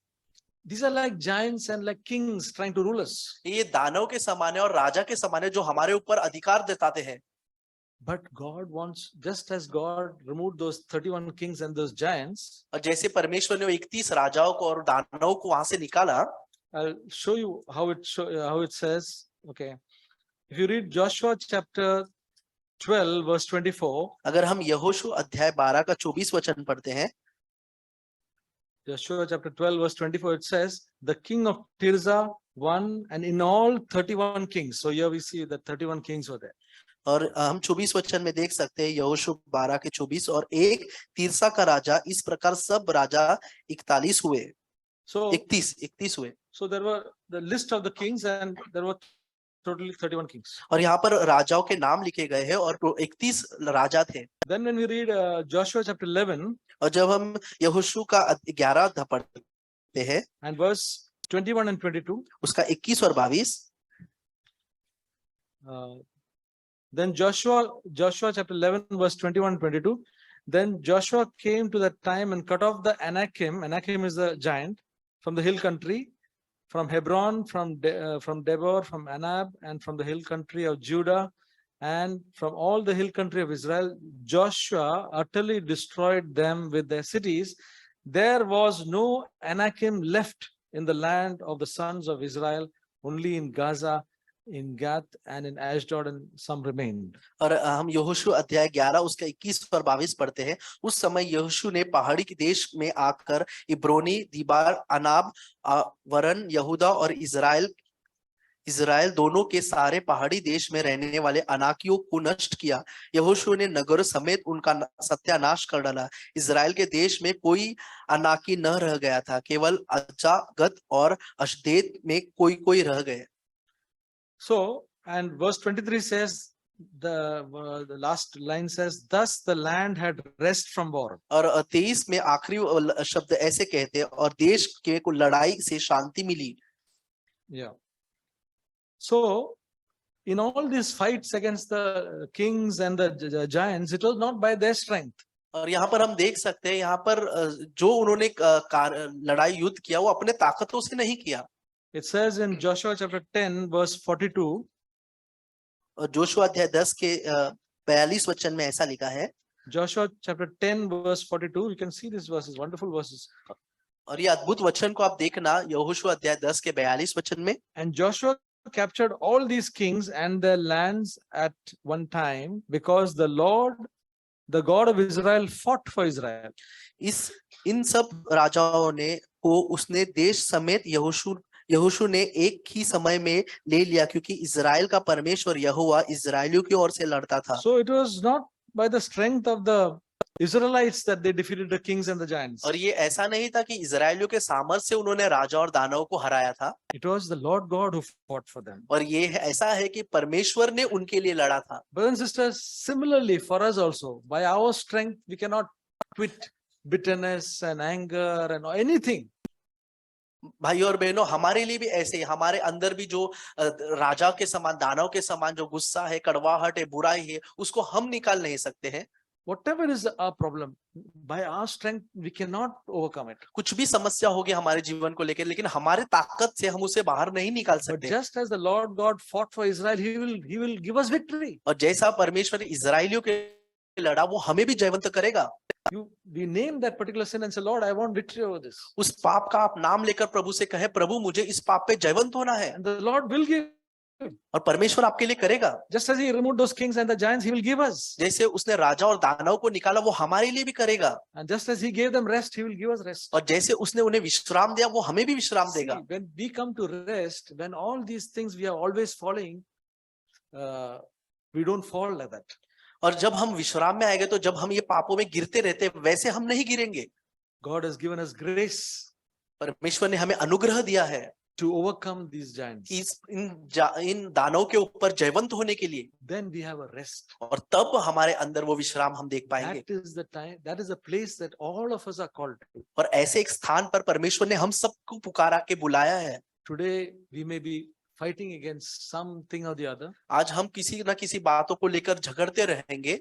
these are like giants and like kings trying to rule us. ये दानव के समान है और राजा के समान है जो हमारे ऊपर अधिकार जताते हैं। But God wants, just as God removed those 31 kings and those giants, और जैसे परमेश्वर ने 31 राजाओं को और दानवों को वहां से निकाला, I'll show you how it says. Okay, if you read Joshua chapter 12 verse 24, अगर हम यहोशू अध्याय 12 का 24 वचन पढ़ते हैं, Joshua chapter 12 verse 24, it says, the king of Tirzah won, and in all 31 kings. So here we see that 31 kings were there. और हम 24 वचन में देख सकते हैं यहोशू 12 के 24, और एक तीरसा का राजा, इस प्रकार सब राजा 41 हुए, So 31 हुए। so there were the list of the kings, and there were totally 31 kings. और यहाँ पर राजाओं के नाम लिखे गए हैं और 31 राजा थे। Then when we read Joshua chapter 11 और जब हम यहोशू का 11 अध्याय पढ़ते हैं, and verse 21 and 22, उसका 21 और 22, then Joshua chapter 11 verse 21 and 22, then Joshua came to that time and cut off the Anakim. Anakim is the giant from the hill country, from Hebron, from Debor, from Anab, and from the hill country of Judah, and from all the hill country of Israel. Joshua utterly destroyed them with their cities. There was no Anakim left in the land of the sons of Israel, only in Gaza, in Gath, and in Ashdod, and some remained. और हम यहोशू अध्याय 11 उसका 21 और 22 पढ़ते हैं। उस समय यहोशू ने पहाड़ी के देश में आकर इब्रोनी, दीबार, अनाब, वरन, यहूदा और इजराइल दोनों के सारे पहाड़ी देश में रहने वाले अनाकियों को नष्ट किया। यहोशू ने नगर समेत उनका सत्यानाश कर डाला। इजराइल के देश में कोई अनाकी न रह गया था, केवल अज्जा, गत और अशदेद में कोई रह गए। So, and verse 23 says, the last line says, thus the land had rest from war. और 23 में आखिरी शब्द ऐसे कहते हैं, और देश के को लड़ाई से शांति मिली। Yeah. So, in all these fights against the kings and the giants, it was not by their strength. और यहाँ पर हम देख सकते हैं, यहाँ पर जो उन्होंने लड़ाई युद्ध किया वो अपने ताकतों से नहीं किया। It says in Joshua chapter 10 verse 42, और जोशुआ अध्याय 10 के 42 वचन में ऐसा लिखा है। Joshua chapter 10 verse 42, you can see these verses, wonderful verses. और ये अद्भुत वचन को आप देखना, यहोशू अध्याय 10 के 42 वचन में। And Joshua captured all these kings and their lands at one time, because the Lord, the God of Israel, fought for Israel. इन सब राजाओं ने को उसने देश समेत यहोशू ने एक ही समय में ले लिया, क्योंकि इजराइल का परमेश्वर यहोवा इजराइलियों की ओर से लड़ता था। So it was not by the strength of the Israelites that they defeated the kings and the giants. और ये ऐसा नहीं था कि इजराइलियों के सामर्थ्य से उन्होंने राजा और दानवों को हराया था। It was the Lord God who fought for them. और ये ऐसा है कि परमेश्वर ने उनके लिए लड़ा था। Brothers and sisters, similarly for us also, by our strength we cannot quit bitterness and anger and anything. भाई और बहनों, हमारे लिए भी ऐसे ही, हमारे अंदर भी जो राजा के समान, दानव के समान जो गुस्सा है, कड़वाहट है, बुराई है, उसको हम निकाल नहीं सकते हैं। whatever is our problem, by our strength, we cannot overcome it. कुछ भी समस्या होगी हमारे जीवन को लेकर, लेकिन हमारे ताकत से हम उसे बाहर नहीं निकाल But सकते। just as the Lord God fought for Israel, he will give us victory. और जैसा परमेश्वर ने इजरायलियों के लड़ा, वो हमें भी जयवंत करेगा। We name that particular sin and say, Lord, I want victory over this. उस पाप का आप नाम लेकर प्रभु से कहे, प्रभु मुझे इस पाप पे जयवंत होना है, And the Lord will give. और परमेश्वर आपके लिए करेगा। Just as he removed those kings and the giants, he will give us. जैसे उसने राजा और दानव को निकाला, वो हमारे लिए भी करेगा। And just as he gave them rest, he will give us rest. और जैसे उसने उन्हें विश्राम दिया, वो हमें भी विश्राम See, देगा। when we come to rest, when all these things we are always falling, we don't fall like that. और जब हम विश्राम में आएंगे, तो जब हम ये पापों में गिरते रहते, वैसे हम नहीं गिरेंगे। God has given us grace परमेश्वर ने हमें अनुग्रह दिया है to overcome these giants. इन दानों के ऊपर जयवंत होने के लिए, Then we have a rest. और तब हमारे अंदर वो विश्राम हम देख पाएंगे। That is the time, that is the place that all of us are called to. और ऐसे एक स्थान पर परमेश्वर ने हम सबको पुकारा के बुलाया है। Today we may be fighting against something or the other, आज हम किसी न किसी बातों को लेकर झगड़ते रहेंगे,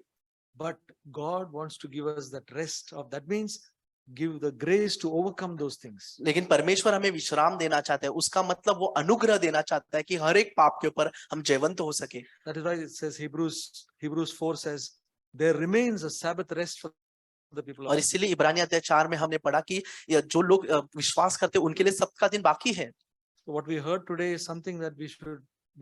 but God wants to give us that rest of, that means give the grace to overcome those things. लेकिन परमेश्वर हमें विश्राम देना चाहता है। उसका मतलब वो अनुग्रह देना चाहता है कि हर एक पाप के ऊपर हम जयवंत हो सके। That is why it says Hebrews 4 says there remains a Sabbath rest for the people of और God. इसीलिए इब्रानी अध्याय 4 में हमने पढ़ा कि जो लोग विश्वास करते हैं, उनके लिए सब्त का दिन बाकी है। So what we heard today is something that we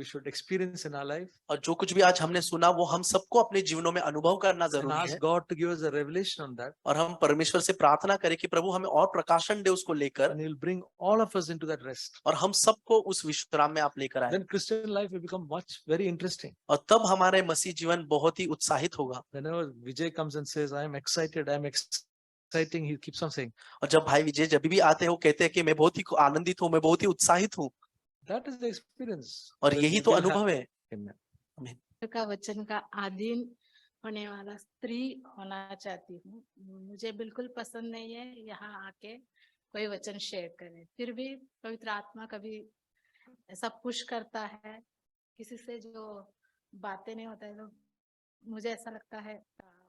should experience in our life और जो कुछ भी आज हमने सुना, वो हम सबको अपने जीवनों में अनुभव करना and जरूरी ask है। God to give us a revelation on that, और हम परमेश्वर से प्रार्थना करें कि प्रभु हमें और प्रकाशन दे उसको लेकर, and He'll bring all of us into that rest. और हम सबको उस विश्राम में आप लेकर आए। Then Christian life will become very interesting. और तब हमारे मसीह जीवन बहुत ही उत्साहित होगा। Whenever Vijay comes and says, I am excited, I am exciting, he keeps on saying, और जब भाई विजय जब भी आते हैं, वो कहते हैं कि मैं बहुत ही आनंदित हूँ, मैं बहुत ही उत्साहित हूँ। that is the experience. और that यही we तो will have. अनुभव है। Amen. का वचन का अधीन होने वाला स्त्री होना चाहती हूँ। मुझे बिल्कुल पसंद नहीं है यहाँ आके कोई वचन शेयर करे, फिर भी पवित्र आत्मा कभी ऐसा पुश करता है, किसी से जो बातें नहीं होता है, तो मुझे ऐसा लगता है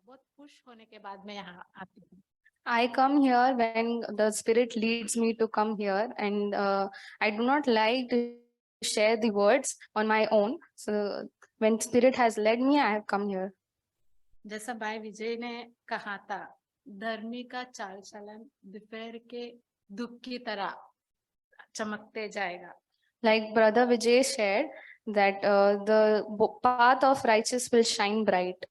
बहुत पुश होने के बाद मैं यहाँ आती हूँ। I come here when the Spirit leads me to come here, and I do not like to share the words on my own. So when Spirit has led me, I have come here. जैसा भाई विजय ने कहा था, धर्मी का चाल चलन दोपहर के धूप की तरह चमकते जाएगा। Like Brother Vijay shared that the path of righteous will shine bright.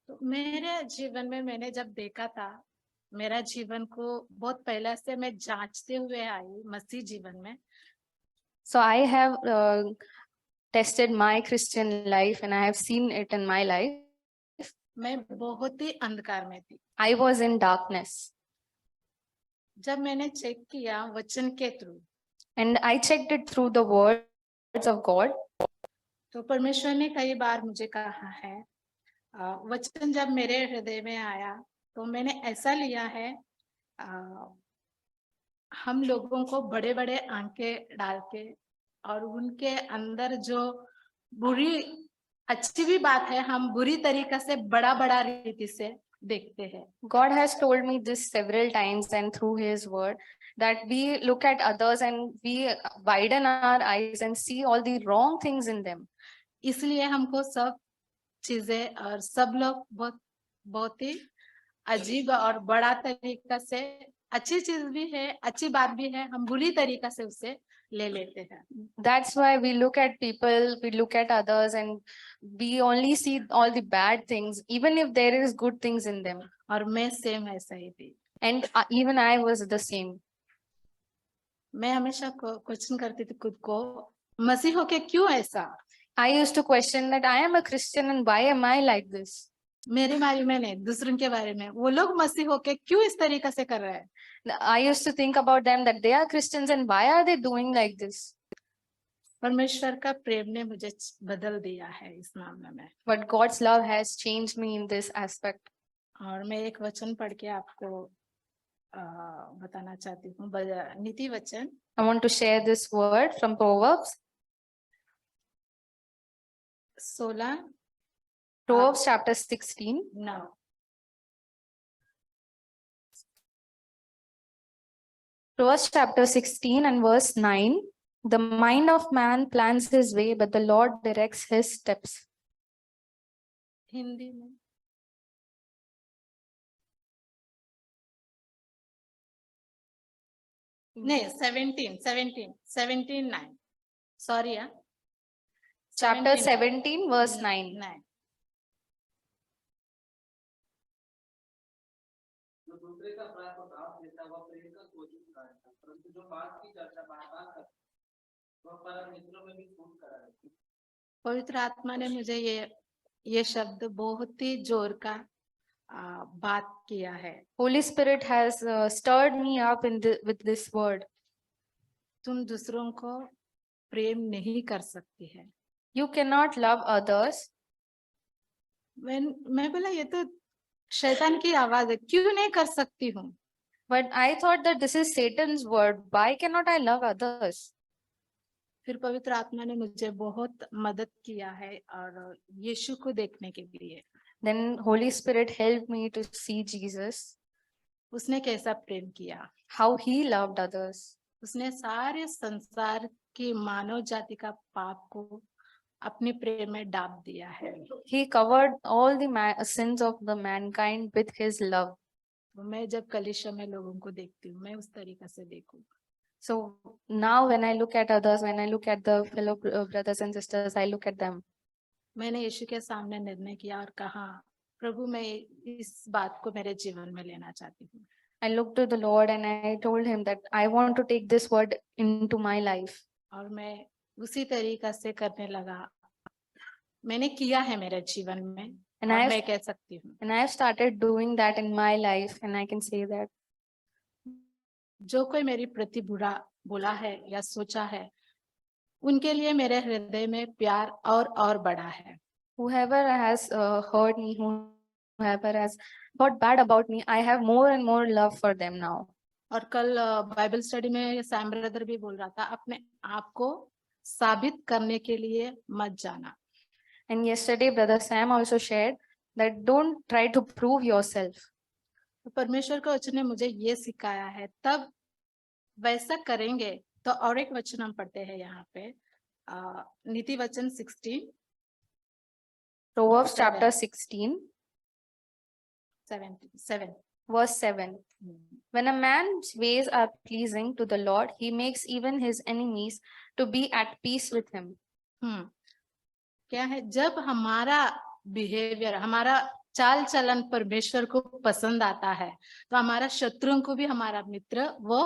तो मेरे जीवन में मैंने जब देखा था, मेरा जीवन को बहुत पहले से मैं जांचते हुए आई मसीह जीवन में। So I have tested my Christian life, and I have seen it in my life. मैं बहुत ही अंधकार में थी। I was in darkness, जब मैंने चेक किया वचन के through, and I checked it through the words of God. तो परमेश्वर ने कई बार मुझे कहा है, वचन जब मेरे हृदय में आया तो मैंने ऐसा लिया है, हम लोगों को बड़े बड़े आंखें डाल के और उनके अंदर जो बुरी अच्छी भी बात है, हम बुरी तरीके से बड़ा बड़ा रीति से देखते हैं। God has told me this several times and through His word that we look at others and we widen our eyes and see all the wrong things in them. इसलिए हमको सब चीजें और सब लोग बहुत ही अजीब और बड़ा तरीका से, अच्छी चीज भी है, अच्छी बात भी है, हम बुरी तरीका से उसे ले लेते हैं। That's why we look at people, we look at others, and we only see all the bad things, even if there is good things in them. और मैं सेम ऐसा ही थी। And even I was the same. मैं हमेशा question करती थी खुद को, मसीह होके क्यों ऐसा? I used to question that I am a Christian and why am I like this? मेरे बारे में नहीं, दूसरों के बारे में, वो लोग मसीह होके क्यों इस तरीका से कर रहे हैं? I used to think about them that they are Christians and why are they doing like this? परमेश्वर का प्रेम ने मुझे बदल दिया है इस मामले में। But God's love has changed me in this aspect. और मैं एक वचन पढ़ के आपको बताना चाहती हूँ, नीति वचन। I want to share this word from Proverbs 16 Proverbs chapter 16. No. Proverbs chapter 16 and verse 9. The mind of man plans his way, but the Lord directs his steps. Hindi में नहीं 17 9 सॉरी हाँ Chapter 17 17, verse 9. 9 जो दूसरे का अपराध को ढांप देता है, वह प्रेम का कोशिश करता है, परंतु जो बात की चर्चा बार-बार करता है, वह परम मित्रों में भी खून कराता है। पवित्र आत्मा ने मुझे ये शब्द बहुत ही जोर का बात किया है। Holy Spirit has stirred me up with this word. तुम दूसरों को प्रेम नहीं कर सकती है। You cannot love others. मैं बोला ये तो शैतान की आवाज है, क्यों नहीं कर सकती हूँ? But I thought that this is Satan's word. Why cannot I love others? फिर पवित्र आत्मा ने मुझे बहुत मदद किया है और यीशु को देखने के लिए। Then Holy Spirit helped me to see Jesus, उसने कैसा प्रेम किया, how he loved others. उसने सारे संसार की मानव जाति का पाप को अपने प्रेम में डाल दिया है। He covered all the sins of the mankind with his love. तो मैं जब कलीसिया में लोगों को देखती हूँ, मैं उस तरीका से देखूं। So now when I look at others, when I look at the fellow brothers and sisters, I look at them. मैंने यीशु के सामने निर्णय किया और कहा, प्रभु मैं इस बात को मेरे जीवन में लेना चाहती हूँ। I looked to the Lord and I told him that I want to take this word into my life. और मैं उसी तरीका से करने लगा। मैंने किया है मेरे जीवन में And और I मैं कह सकती हूँ And I have started doing that in my life, and I can say that जो कोई मेरी प्रति बुरा बोला है या सोचा है, उनके लिए मेरे हृदय में प्यार और बढ़ा है। whoever has hurt me, whoever has thought bad about me, I have more and more love for them now. और कल बाइबल स्टडी में सैम ब्रदर भी बोल रहा था, अपने आप को साबित करने के लिए मत जाना। And yesterday, Brother Sam also shared that don't try to prove yourself. तो परमेश्वर का वचन ने मुझे ये सिखाया है, तब वैसा करेंगे। तो और एक वचन हम पढ़ते हैं यहाँ पे, नीति वचन 16 Proverbs 7. chapter 16, 7 verse 7. When a man's ways are pleasing to the Lord, he makes even his enemies to be at peace with him. क्या है, जब हमारा बिहेवियर, हमारा चाल चलन परमेश्वर को पसंद आता है, तो हमारा शत्रुओं को भी हमारा मित्र वो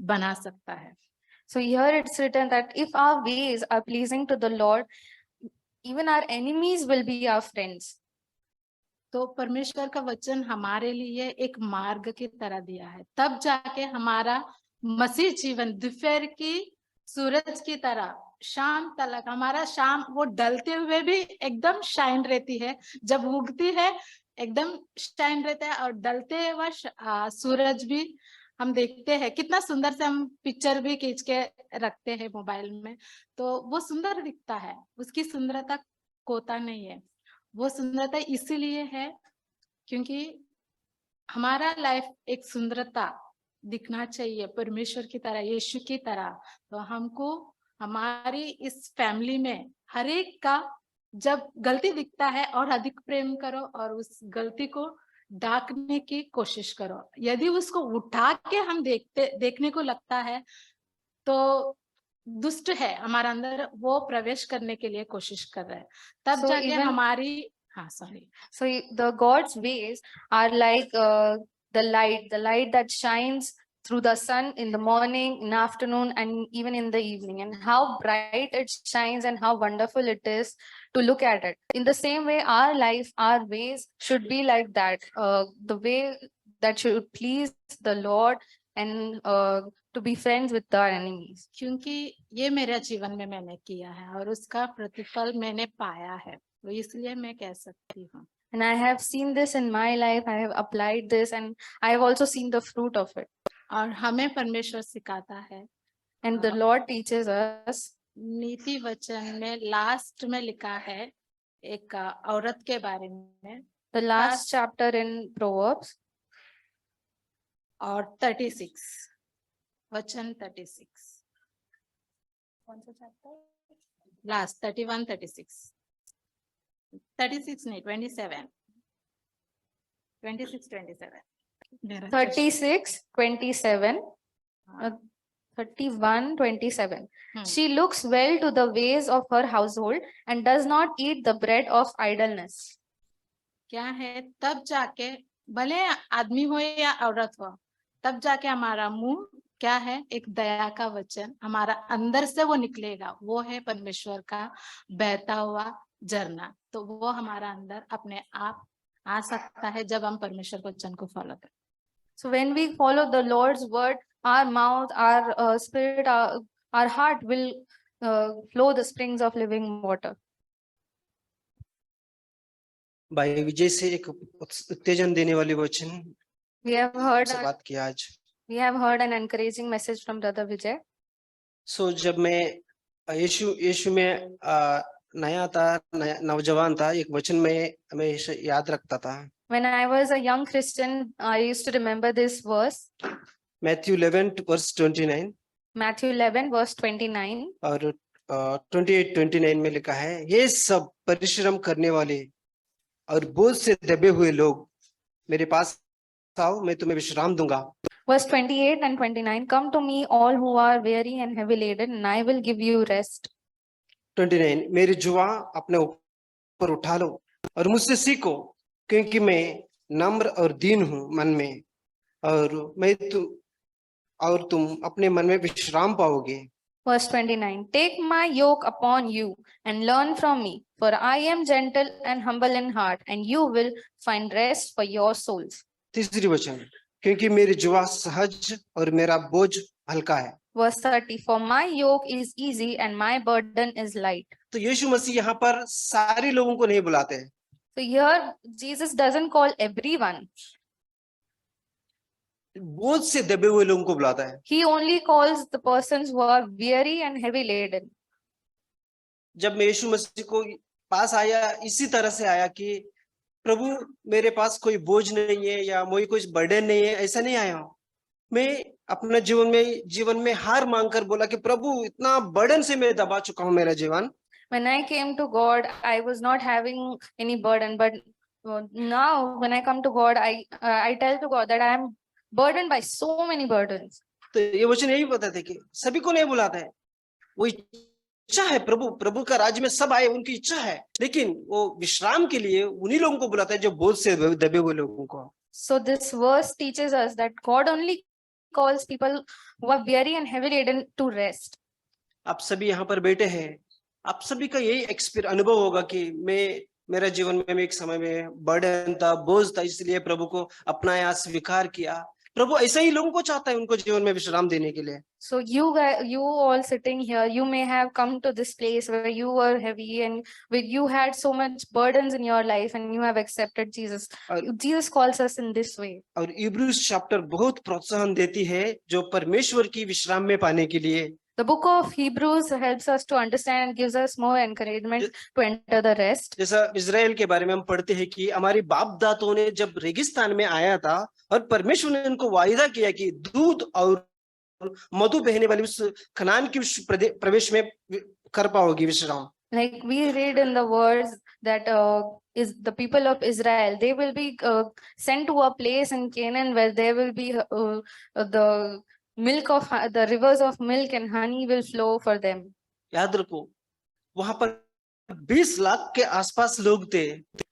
बना सकता है। So here it's written that if our ways are pleasing to the Lord, even our enemies will be our friends. तो परमेश्वर का वचन हमारे लिए एक मार्ग की तरह दिया है, तब जाके हमारा मसीह जीवन दोपहर की सूरज की तरह शाम तक, हमारा शाम वो ढलते हुए भी एकदम शाइन रहती है, जब उगती है एकदम शाइन रहता है, और ढलते हुए सूरज भी हम देखते हैं। कितना सुंदर से हम पिक्चर भी खींच के रखते हैं मोबाइल में, तो वो सुंदर दिखता है, उसकी सुंदरता खोता नहीं है। वो सुंदरता इसीलिए है क्योंकि हमारा लाइफ एक सुंदरता दिखना चाहिए परमेश्वर की तरह, यीशु की तरह। तो हमको हमारी इस फैमिली में हर एक का जब गलती दिखता है और अधिक प्रेम करो और उस गलती को ढांकने की कोशिश करो। यदि उसको उठा के हम देखने को लगता है तो दुष्ट है हमारा अंदर, वो प्रवेश करने के लिए कोशिश कर रहा है, तब So जाके even- हमारी sorry. So the God's ways are like the light that shines through the sun in the morning, in the afternoon, and even in the evening, and how bright it shines and how wonderful it is to look at it. In the same way, our life, our ways should be like that. The way that should please the Lord and to be friends with our enemies. क्योंकि ये मेरा जीवन में मैंने किया है और उसका प्रतिफल मैंने पाया है, तो इसलिए मैं कह सकती हूँ। And I have seen this in my life. I have applied this, and I have also seen the fruit of it. और हमें परमेश्वर सिखाता है, And the Lord teaches us. नीति वचन में लास्ट में लिखा है एक औरत के बारे में The last chapter in Proverbs और 36 वचन 36 कौन सा चैप्टर लास्ट 31 36 नहीं 27 मेरा 36:27, हाँ, 31:27. हम्म, She looks well to the ways of her household and does not eat the bread of idleness. क्या है तब जाके भले आदमी हो या औरत हो तब जाके हमारा मुंह क्या है एक दया का वचन हमारा अंदर से वो निकलेगा वो है परमेश्वर का बहता हुआ झरना तो वो हमारा अंदर अपने आप आ सकता है जब हम परमेश्वर के वचन को फॉलो करें So when we follow the Lord's word, our mouth, our spirit, our heart will flow the springs of living water. भाई विजय से एक उत्तेजन देने वाली वचन We have heard से बात किया आज। we have heard an encouraging message from Brother Vijay. सो जब मैं यीशु में नया था नौजवान था एक वचन में हमेशा याद रखता था। When I was a young Christian, I used to remember this verse, Matthew 11:29 Matthew 11:29. और 28-29 में लिखा है ये सब परिश्रम करने वाले और बोझ से दबे हुए लोग मेरे पास आओ मैं तुम्हें विश्राम दूंगा। Verse 28 and 29. Come to me, all who are weary and heavy laden, and I will give you rest. 29 मेरी जुआ अपने ऊपर उठा लो और मुझसे सीखो क्योंकि मैं नम्र और दीन हूं मन में और तुम अपने मन में विश्राम पाओगे। Verse 29. Take my yoke upon you and learn from me, for I am gentle and humble in heart, and you will find rest for your souls. तीसरी वचन क्योंकि मेरी जुआ सहज और मेरा बोझ हल्का है। Verse 30. For my yoke is easy and my burden is light. तो यीशु मसीह यहाँ पर सारे लोगों को नहीं बुलाते हैं। So here Jesus doesn't call everyone. बोझ से दबे हुए लोगों को बुलाता है। He only calls the persons who are weary and heavy laden. जब मैं यीशु मसीह को पास आया इसी तरह से आया कि प्रभु मेरे पास कोई बोझ नहीं है या कोई कुछ बर्डन नहीं है, ऐसा नहीं आया हूं। मैं अपने जीवन में हार मांगकर बोला कि प्रभु इतना बर्डन से मैं दबा चुका हूं मेरा जीवन। When I came to God, I was not having any burden, but now when I come to God, I tell to God that I am burdened by so many burdens. तो ये वचन यही बताते कि सभी को नहीं बुलाता है। वो इच्छा है प्रभु का राज्य में सब आए, उनकी इच्छा है, लेकिन वो विश्राम के लिए उन्हीं लोगों को बुलाता है जो बोझ से दबे हुए लोगों को। So this verse teaches us that God only calls people who are weary and heavy laden to rest. आप सभी यहाँ पर बैठे हैं, आप सभी का यही अनुभव होगा कि मेरा जीवन में एक समय में बर्डन था, बोझ था, इसलिए प्रभु को अपनाया, स्वीकार किया। प्रभु ऐसा ही लोगों को चाहता है उनको जीवन में विश्राम देने के लिए। So you all sitting here, you may have come to this place where you were heavy and where you had so much burdens in your life and you have accepted Jesus. Jesus calls us in this way. और इब्रूज chapter बहुत प्रोत्साहन देती है जो परमेश्वर की विश्राम में पाने के लिए। The book of Hebrews helps us to understand and gives us more encouragement to enter the rest. जैसा इजराइल के बारे में हम पढ़ते हैं कि हमारे बाप दादों ने जब रेगिस्तान में आया था और परमेश्वर ने उनको वायदा किया कि दूध और मधु बहने वाली उस कनान की प्रवेश में कर पाओगी विश्राम। Like we read in the words that is the people of Israel, they will be sent to a place in Canaan where there will be the rivers of milk and honey will flow for them. याद रखो वहां पर 20 लाख के आसपास लोग थे।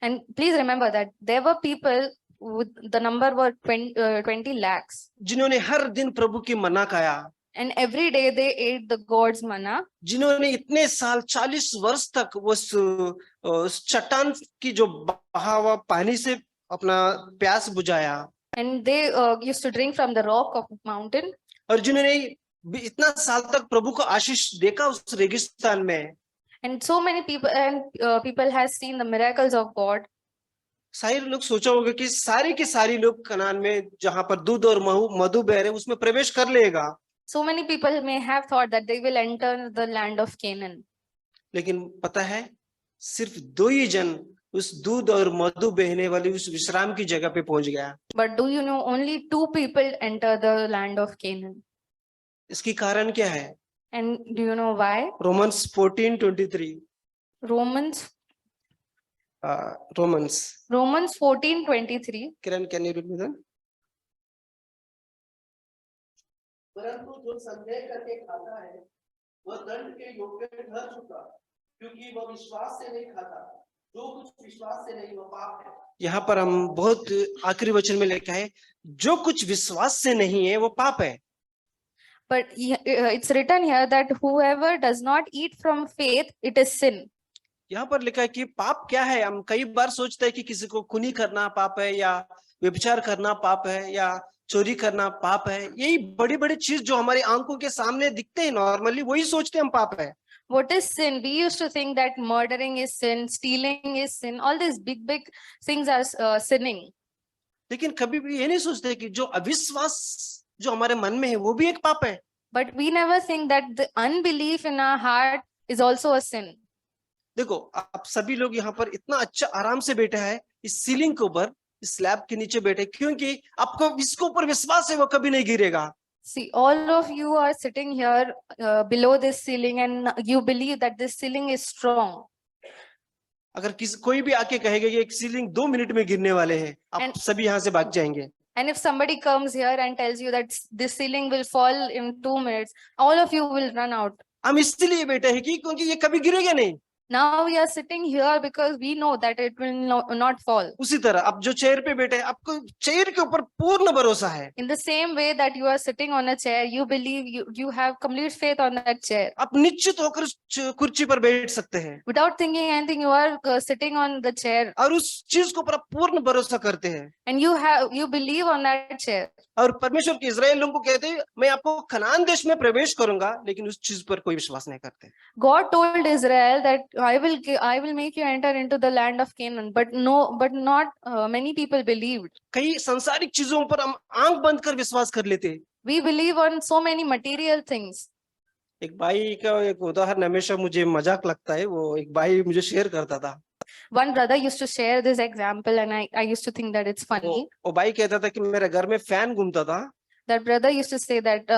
And please remember that there were people with the number were 20 lakhs. जिन्होंने हर दिन प्रभु की मन्ना खाया। And every day they ate the God's manna. जिन्होंने इतने साल 40 वर्ष तक उस चट्टान की जो बहा हुआ पानी से अपना प्यास बुझाया। And they used to drink from the rock of the mountain. और जिन्होंने इतना साल तक प्रभु को आशीष देखा उस रेगिस्तान में। And so many people has seen the miracles of God. सारे लोग सोचा होगा कि सारे के सारे लोग कनान में जहां पर दूध और मधु बह रहे उसमें प्रवेश कर लेगा। So many people may have thought that they will enter the land of Canaan. लेकिन पता है सिर्फ 2 ही जन उस दूध और मधु बहने वाली उस विश्राम की जगह पे पहुंच गया। But do you know only 2 people enter the land of Canaan? इसकी कारण क्या है? And do you know why? Romans 14:23 Romans Romans 14:23. Kiran can you read me that? परंतु जो संदेह करके खाता है वह दंड के योग्य ठहर चुका, क्योंकि वह विश्वास से नहीं खाता। जो कुछ विश्वास से नहीं वह पाप है। यहाँ पर हम बहुत आखिरी वचन में लिखा है, जो कुछ विश्वास से नहीं है वो पाप है। But it's written here that whoever does not eat from faith, it is sin. यहाँ पर लिखा है कि पाप क्या है। हम कई बार सोचते हैं कि किसी को खूनी करना पाप है, या व्यभिचार करना पाप है, या चोरी करना पाप है। यही बड़ी बड़ी चीज जो हमारी आंखों के सामने दिखते हैं नॉर्मली, वही सोचते हैं हम पाप है। What is sin? We used to think that murdering is sin, stealing is sin, all these big things are sinning. लेकिन कभी भी ये नहीं सोचते कि जो अविश्वास जो हमारे मन में है वो भी एक पाप है। But we never think that the unbelief in our heart is also a sin. देखो, आप सभी लोग यहाँ पर इतना अच्छा आराम से बैठा है इस सीलिंग के ऊपर, इस स्लैब के नीचे बैठे, क्योंकि आपको इसके ऊपर विश्वास है वो कभी नहीं गिरेगा। See, all of you are sitting here below this ceiling and you believe that this ceiling is strong. अगर कोई भी आके कहेगा कि एक सीलिंग 2 मिनट में गिरने वाले हैं, आप And- सभी यहाँ से भाग जाएंगे। And if somebody comes here and tells you that this ceiling will fall in 2 minutes, all of you will run out. हम इसलिए बैठे हैं कि क्योंकि ये कभी गिरेगा नहीं। Now we are sitting here because we know that it will not fall. उसी तरह आप जो चेयर पे बैठे हैं, आपको चेयर के ऊपर पूर्ण भरोसा है। In the same way that you are sitting on a chair, you believe you have complete faith on that chair. आप निश्चित होकर उस कुर्सी पर बैठ सकते हैं Without thinking anything, you are sitting on the chair और उस चीज के ऊपर आप पूर्ण भरोसा करते हैं। and you believe on that chair. और परमेश्वर के इस्राएल लोगों को कहते हैं, मैं आपको कनान देश में प्रवेश करूंगा, लेकिन उस चीज पर कोई विश्वास नहीं करते। God told Israel that I will make you enter into the land of Canaan, but not many people believed. कई सांसारिक चीजों पर हम आंख बंद कर विश्वास कर लेते। We believe on so many material things. एक भाई का एक उदाहरण हमेशा मुझे मजाक लगता है। वो एक भाई मुझे शेयर करता था। One brother used to share this example and I used to think that it's funny. वो भाई कहता था कि मेरे घर में फैन घूमता था That brother used to say that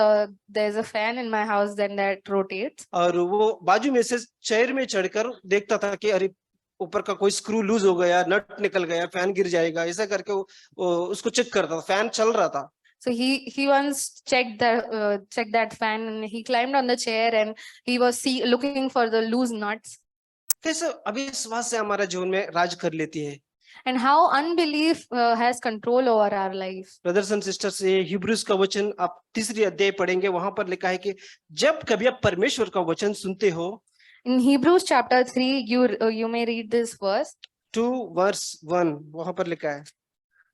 there's a fan in my house then that rotates. और वो बाजू में से चेयर में चढ़कर देखता था कि अरे ऊपर का कोई स्क्रू लूज हो गया, नट निकल गया, फैन गिर जाएगा, ऐसा करके वो उसको चेक करता था। फैन चल रहा था। So he once checked that fan and he climbed on the chair and he was looking for the loose nuts. कैसे अविश्वास से हमारा जीवन में राज कर लेती है। And how unbelief has control over our life. Brothers and sisters, ये हिब्रूज का वचन आप 3री अध्याय पढ़ेंगे, वहां पर लिखा है कि जब कभी आप परमेश्वर का वचन सुनते हो। In Hebrews chapter 3, you may read this verse. 2:1 वहां पर लिखा है।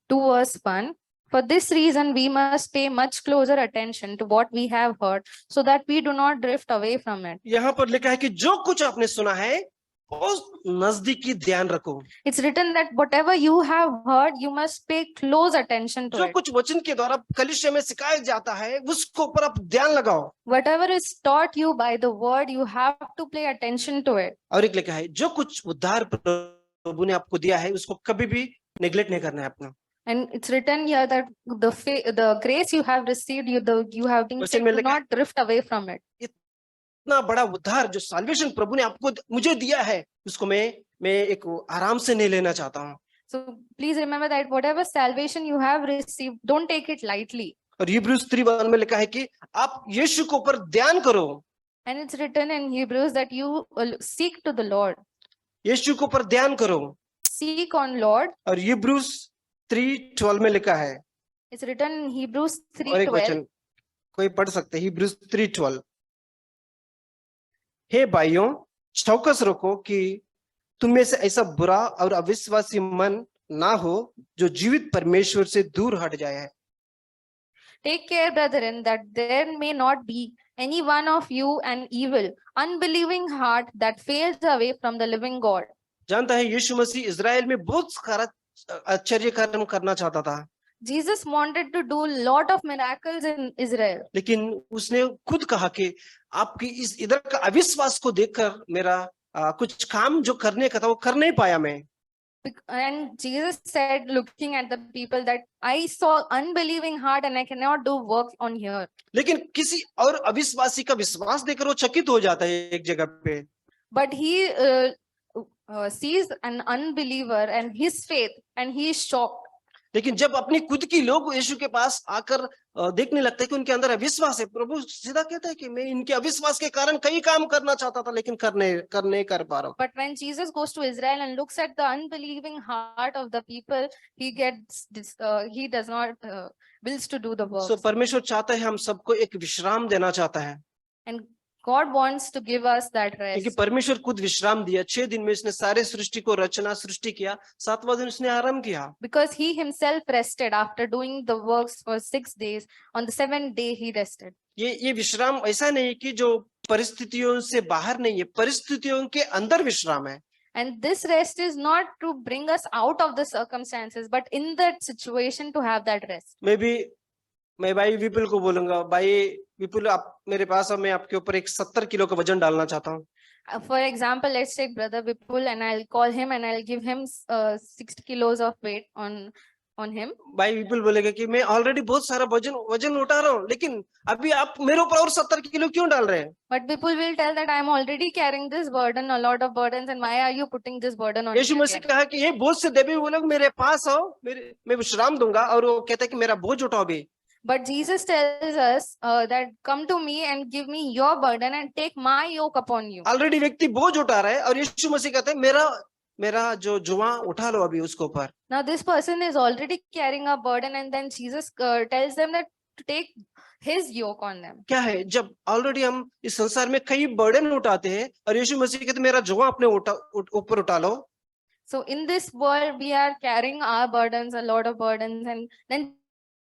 2:1. For this reason, we must pay much closer attention to what we have heard, so that we do not drift away from it. यहाँ पर लिखा है कि जो कुछ आपने सुना है उस नजदीकी ध्यान रखो। It's written that whatever you have heard, you must pay close attention to जो it. कुछ वचन के द्वारा कलीसिया में सिखाया जाता है उसको ऊपर आप ध्यान लगाओ। Whatever is taught you by the word, you have to pay attention to it. और एक लिखा है, जो कुछ उद्धार प्रभु ने आपको दिया है उसको कभी भी नेग्लेक्ट नहीं करना है अपना। And it's written here that the grace you have received, you have been वचन saved, में do लिखा है, not drift away from it. इतना बड़ा उद्धार जो साल्वेशन प्रभु ने आपको मुझे दिया है, उसको मैं एक आराम से नहीं लेना चाहता हूँ। So please remember that whatever salvation you have received, don't take it lightly. और हिब्रूज 3:1 में लिखा है कि आप यीशु के ऊपर ध्यान करो। And it's written in Hebrews that you seek to the Lord. यीशु के ऊपर ध्यान करो। Seek on Lord. और हिब्रूज 3:12 में लिखा है। It's written in Hebrews और एक 3:12. वचन कोई पढ़ सकते हैं, हिब्रूज 3:12। हे भाइयों, चौकस रखो कि तुम में से ऐसा बुरा और अविश्वासी मन ना हो जो जीवित परमेश्वर से दूर हट जाए है। Take care, brethren, that there may not be any one of you an evil, unbelieving heart that fails away from the living God. जानता है यीशु मसीह इजराइल में बहुत सारा आश्चर्य कर्म करना चाहता था, Jesus wanted to do lot of miracles in Israel. लेकिन उसने खुद कहा कि आपकी इस इधर का अविश्वास को देखकर मेरा कुछ काम जो करने का था वो कर नहीं पाया मैं। And Jesus said, looking at the people, that I saw unbelieving heart and I cannot do work on here. लेकिन किसी और अविश्वासी का विश्वास देखकर वो चकित हो जाता है एक जगह पे। But he sees an unbeliever and his faith, and he is shocked. लेकिन जब अपनी खुद की लोग यीशु के पास आकर देखने लगते हैं कि उनके अंदर अविश्वास है, प्रभु सीधा कहता है कि मैं इनके अविश्वास के कारण कई काम करना चाहता था लेकिन कर पा रहा हूँ। But when Jesus goes to Israel and looks at the unbelieving heart of the people, he gets this, he does not wills to do the work. सो परमेश्वर चाहता है हम सबको एक विश्राम देना चाहता है, And God wants to give us that क्योंकि rest. परमेश्वर खुद विश्राम दिया। 6 दिन में उसने सारे सृष्टि को रचना सृष्टि किया, 7वां दिन उसने आराम किया। Because he himself rested after doing the works for 6 days. On the 7th day he rested. ये विश्राम ऐसा नहीं कि जो परिस्थितियों से बाहर नहीं है, परिस्थितियों के अंदर विश्राम है। And this rest is not to bring us out of the circumstances, but in that situation to have that rest. मैं भाई विपुल को बोलूंगा, भाई विपुल आप मेरे पास, और मैं आपके ऊपर एक 70 किलो का वजन डालना चाहता हूँ। For example, let's take Brother Vipul, and I'll call him and I'll give him 60 kilos of weight on him. भाई विपुल बोलेगा कि मैं ऑलरेडी बहुत सारा वजन उठा रहा हूँ, लेकिन अभी आप मेरे ऊपर और 70 किलो क्यों डाल रहे हैं? But Vipul will tell that I'm already carrying this burden, a lot of burdens, and why are you putting this burden on Yeshu me Masih again? कहा कि ये बोझ से दबे हुए लोग मेरे पास आओ, मैं विश्राम दूंगा, और वो कहता है कि मेरा बोझ उठाओ भी। But Jesus tells us that come to me and give me your burden and take my yoke upon you. Already व्यक्ति बोझ उठा रहा है और यीशु मसीह कहते हैं मेरा जो जुआ उठा लो अभी उसके ऊपर। Now this person is already carrying a burden, and then Jesus tells them that to take his yoke on them. क्या है, जब ऑलरेडी हम इस संसार में कई बर्डन उठाते हैं और यीशु मसीह कहते हैं मेरा जुआ अपने ऊपर उठा लो। So in this world we are carrying our burdens, a lot of burdens, and then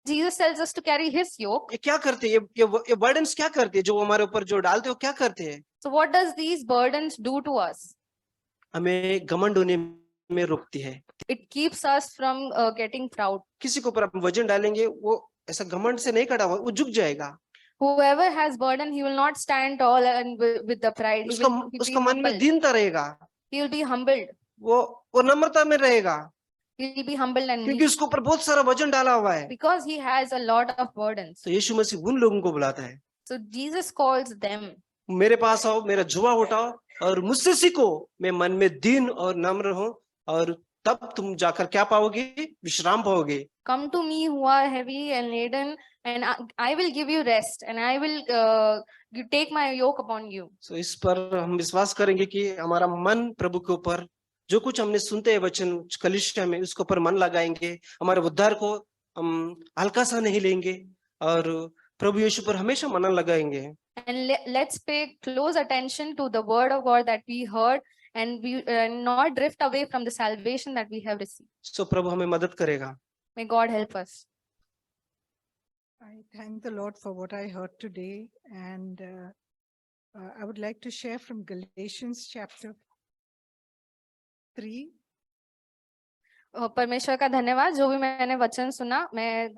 Jesus tells us to carry his yoke. ये क्या करते हैं, ये बर्डन्स क्या करते हैं जो हमारे ऊपर जो डालते हो, क्या करते हैं? So what does these burdens do to us? हमें घमंड होने में रोकती है। It keeps us from getting proud. किसी के ऊपर हम वजन डालेंगे वो ऐसा घमंड से नहीं कटा हुआ, वो झुक जाएगा। Whoever has burden, he will not stand tall and with the pride. उसका मन में दीनता रहेगा, He will be humbled. वो नम्रता में रहेगा, He will be humbled and क्योंकि meek, उसके ऊपर बहुत सारा वजन डाला हुआ है। because he has a lot of burdens. तो यीशु मसीह उन लोगों को बुलाता है, So Jesus calls them. मेरे पास आओ, मेरा जुआ उठाओ और मुझसे सीखो, मैं मन में दीन और नम्र हूँ, और तब तुम जाकर क्या पाओगे? विश्राम पाओगे। Come to me who are heavy and laden, and I will give you rest, and I will you take my yoke upon you. So इस पर हम विश्वास करेंगे कि हमारा मन प्रभु के ऊपर, जो कुछ हमने सुनते हैं वचन कलीसिया में, उसके ऊपर मन लगाएंगे, हमारे उद्धार को हम हल्का सा नहीं लेंगे और प्रभु यीशु पर हमेशा मन लगाएंगे। And let's pay close attention to the word of God that we heard, and we not drift away from the salvation that we have received. So प्रभु हमें मदद करेगा। May God help us. I thank the Lord for what I heard today, and I would like to share from Galatians chapter 3. परमेश्वर का धन्यवाद, जो भी मैंने वचन सुना, मैं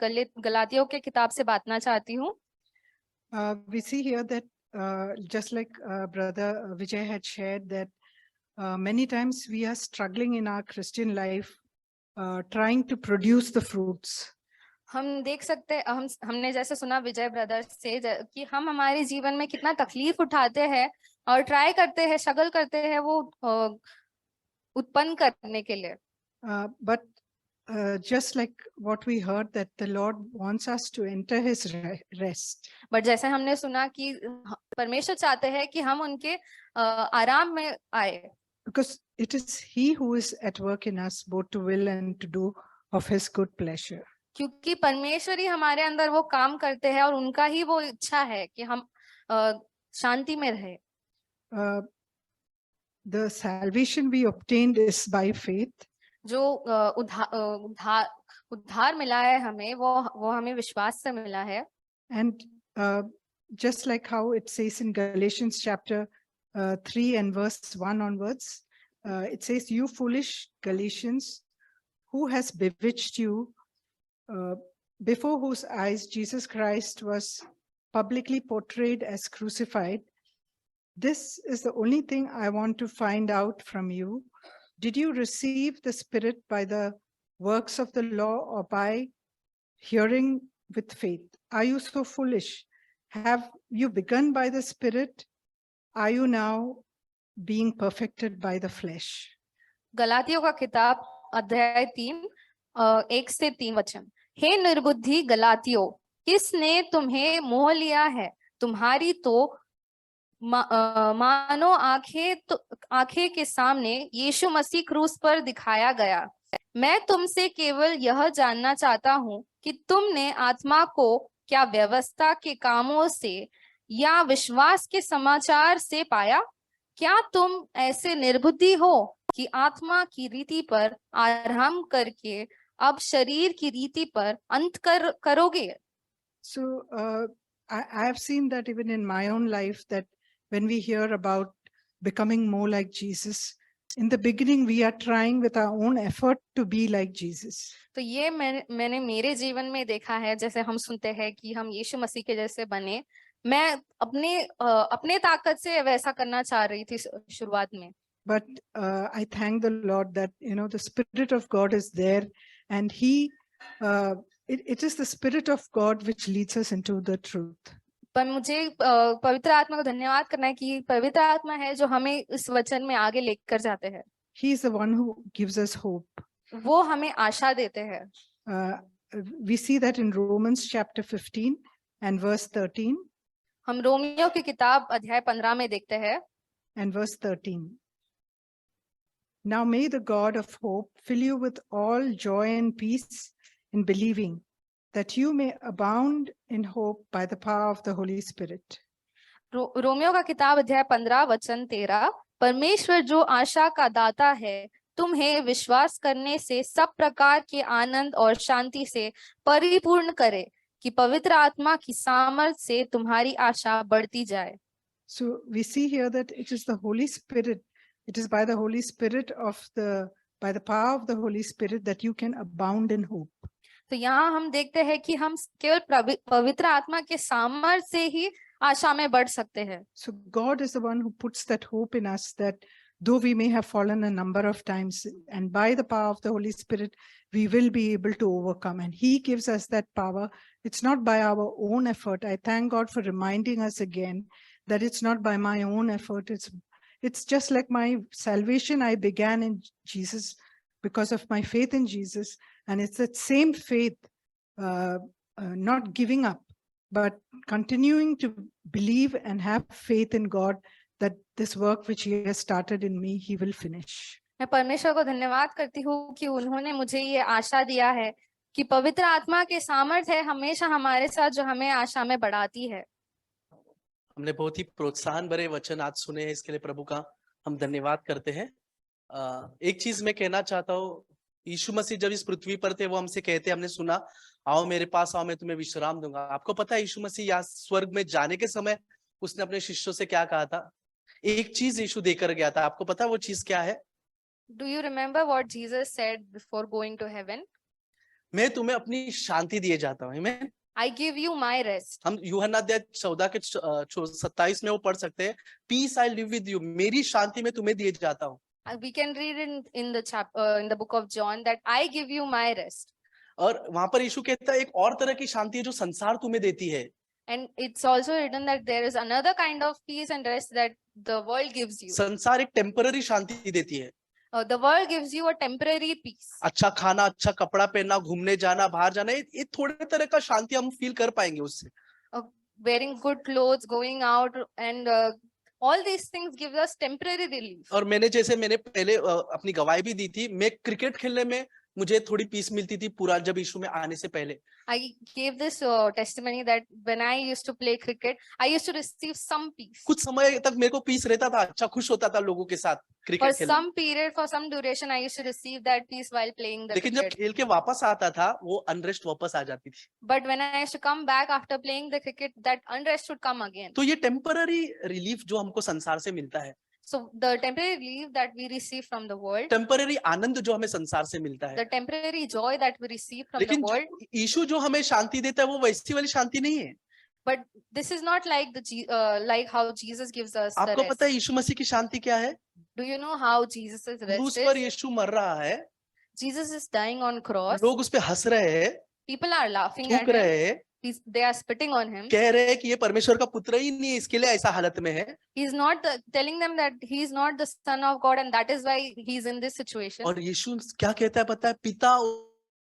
गलातियों के किताब से बांटना चाहती हूँ। We see here that just like Brother Vijay had shared, that many times we are struggling in our Christian life, trying to produce the fruits. हम देख सकते हमने जैसे सुना विजय ब्रदर से कि हम हमारे जीवन में कितना तकलीफ उठाते हैं और ट्राई करते हैं, स्ट्रगल करते हैं वो उत्पन्न करने के लिए। But just like what we heard, that the Lord wants us to enter his rest. But जैसे हमने सुना कि परमेश्वर चाहते हैं कि हम उनके आराम में आए। Because it is he who is at work in us, both to will and to do of his good pleasure. क्योंकि परमेश्वर ही हमारे अंदर वो काम करते हैं और उनका ही वो इच्छा है कि हम शांति में रहे। The salvation we obtained is by faith. जो उद्धार मिला है हमें, वो हमें विश्वास से मिला है। And just like how it says in Galatians chapter 3 and verse 1 onwards, it says, "You foolish Galatians, who has bewitched you, before whose eyes Jesus Christ was publicly portrayed as crucified? This is the only thing I want to find out from you. Did you receive the Spirit by the works of the law or by hearing with faith? Are you so foolish? Have you begun by the Spirit? Are you now being perfected by the flesh? गलातियों का किताब अध्याय 3 1 से 3 वचन। हे निर्बुद्धि गलातियों, किसने तुम्हें मोह लिया है? तुम्हारी तो मानो आंखें के सामने यीशु मसीह क्रूस पर दिखाया गया। मैं तुमसे केवल यह जानना चाहता हूँ कि तुमने आत्मा को क्या व्यवस्था के कामों से या विश्वास के समाचार से पाया? क्या तुम ऐसे निर्बुद्धि हो कि आत्मा की रीति पर आराम करके अब शरीर की रीति पर अंत करोगे? So I have seen that even in my own life, that when we hear about becoming more like Jesus, in the beginning we are trying with our own effort to be like Jesus. तो ये मैंने मेरे जीवन में देखा है, जैसे हम सुनते हैं कि हम यीशु मसीह के जैसे बने। मैं अपने ताकत से वैसा करना चाह रही थी शुरुआत में। But I thank the Lord that, you know, the Spirit of God is there, and it is the Spirit of God which leads us into the truth. पर मुझे पवित्र आत्मा को धन्यवाद करना है कि पवित्र आत्मा है जो हमें इस वचन में आगे लेकर जाते हैं। He is the one who gives us hope. वो हमें आशा देते हैं। We see that in Romans chapter 15 and verse 13. हम रोमियो की किताब अध्याय 15 में देखते हैं and verse 13. Now may the God of hope fill you with all joy and peace in believing, that you may abound in hope by the power of the Holy Spirit. Romeo का किताब अध्याय 15 वचन 13। परमेश्वर जो आशा का दाता है, तुम्हें विश्वास करने से सब प्रकार के आनंद और शांति से परिपूर्ण करे, कि पवित्र आत्मा की सामर्थ से तुम्हारी आशा बढ़ती जाए। So we see here that it is the Holy Spirit, it is by the Holy Spirit by the power of the Holy Spirit that you can abound in hope. तो यहाँ हम देखते हैं कि हम केवल पवित्र आत्मा के सामर्थ्य से ही आशा में बढ़ सकते हैं। So God is the one who puts that hope in us, that though we may have fallen a number of times, and by the power of the Holy Spirit, we will be able to overcome. And He gives us that power. It's not by our own effort. I thank God for reminding us again that it's not by my own effort. It's just like my salvation I began in Jesus because of my faith in Jesus. And it's that same faith, not giving up, but continuing to believe and have faith in God that this work which He has started in me, He will finish. मैं परमेश्वर को धन्यवाद करती हूँ कि उन्होंने मुझे ये आशा दिया है कि पवित्र आत्मा के सामर्थ्य है हमेशा हमारे साथ, जो हमें आशा में बढ़ाती है। हमने बहुत ही प्रोत्साहन भरे वचन आज सुने हैं, इसके लिए प्रभु का हम धन्यवाद करते हैं। एक चीज मैं कहना चाहता हूँ, यीशु मसीह जब इस पृथ्वी पर थे वो हमसे कहते, हमने सुना, आओ मेरे पास आओ, मैं तुम्हें विश्राम दूंगा। आपको पता है यीशु मसीह यहाँ स्वर्ग में जाने के समय उसने अपने शिष्यों से क्या कहा था? एक चीज यीशु देकर गया था, आपको पता वो चीज क्या है? Do you remember what Jesus said before going to heaven? मैं तुम्हें अपनी शांति दिए जाता हूँ। आमीन। I give you my rest. हम यूहन्ना अध्याय 14 के 27 में वो पढ़ सकते हैं, peace I leave with you, मेरी शांति में तुम्हें दिए जाता हूँ। We can read in the book of John that I give you my rest. और वहां पर यीशु कहता है एक और तरह की शांति है जो संसार तुम्हें देती है। And it's also written that there is another kind of peace and rest that the world gives you. संसार एक टेम्पररी शांति देती है। The world gives you a temporary peace. अच्छा खाना, अच्छा कपड़ा पहनना, घूमने जाना, बाहर जाना, ये थोड़े तरह का शांति हम फील कर पाएंगे उससे। Wearing good clothes, going out, and all these things give us temporary relief. और मैंने पहले अपनी गवाही भी दी थी, मैं क्रिकेट खेलने में मुझे थोड़ी पीस मिलती थी पूरा जब यीशु में आने से पहले। I gave this testimony that when I used to play cricket, I used to receive some peace. कुछ समय तक मेरे को पीस रहता था, अच्छा खुश होता था लोगों के साथ For क्रिकेट खेलने। some period, for some duration, I used to receive that peace while playing the लेकिन जब cricket. खेल के वापस आता था वो अनरेस्ट वापस आ जाती थी। But when I used to come back after playing the cricket, that unrest would come again. तो ये टेम्पररी रिलीफ जो हमको संसार से मिलता है, So the temporary relief that we receive from the world, temporary आनंद जो हमें संसार से मिलता है, the temporary joy that we receive from the लेकिन world, यीशु जो हमें शांति देता है वो वैसी वाली शांति नहीं है। But this is not like like how Jesus gives us the आपको पता है rest. यीशु मसीह की शांति क्या है? Do you know how Jesus' क्रूस rest पर is? यीशु मर रहा है, Jesus is dying on cross. लोग उस पे हंस रहे हैं, People are laughing at थूक him. रहे हैं, They are spitting on him. कह रहे हैं कि ये परमेश्वर का पुत्र ही नहीं है, इसके लिए ऐसा हालत में है। He's not telling them that he is not the son of God and that is why he's in this situation. और यीशु क्या कहता है पता है? पिता